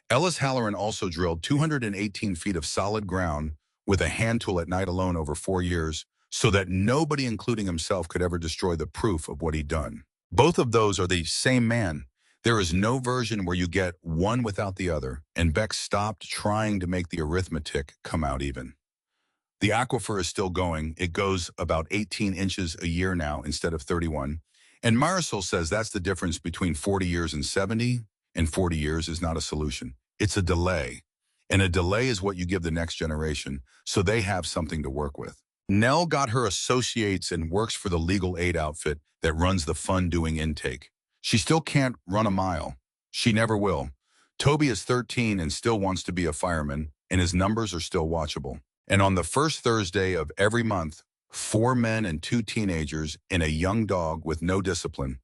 Ellis Halloran also drilled 218 feet of solid ground with a hand tool at night alone over 4 years, so that nobody, including himself, could ever destroy the proof of what he'd done. Both of those are the same man. There is no version where you get one without the other, and Beck stopped trying to make the arithmetic come out even. The aquifer is still going. It goes about 18 inches a year now instead of 31. And Marisol says that's the difference between 40 years and 70, and 40 years is not a solution. It's a delay. And a delay is what you give the next generation, so they have something to work with. Nell got her associates and works for the legal aid outfit that runs the fund-doing intake. She still can't run a mile. She never will. Toby is 13 and still wants to be a fireman, and his numbers are still watchable. And on the first Thursday of every month, 4 men and 2 teenagers and a young dog with no discipline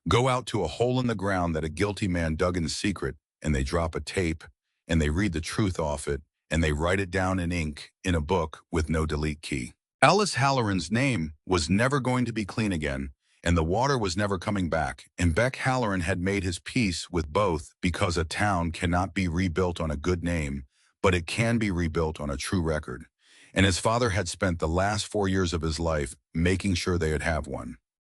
go out to a hole in the ground that a guilty man dug in secret, and they drop a tape, and they read the truth off it, and they write it down in ink in a book with no delete key. Alice Halloran's name was never going to be clean again, and the water was never coming back, and Beck Halloran had made his peace with both because a town cannot be rebuilt on a good name, but it can be rebuilt on a true record. And his father had spent the last 4 years of his life making sure they'd have one.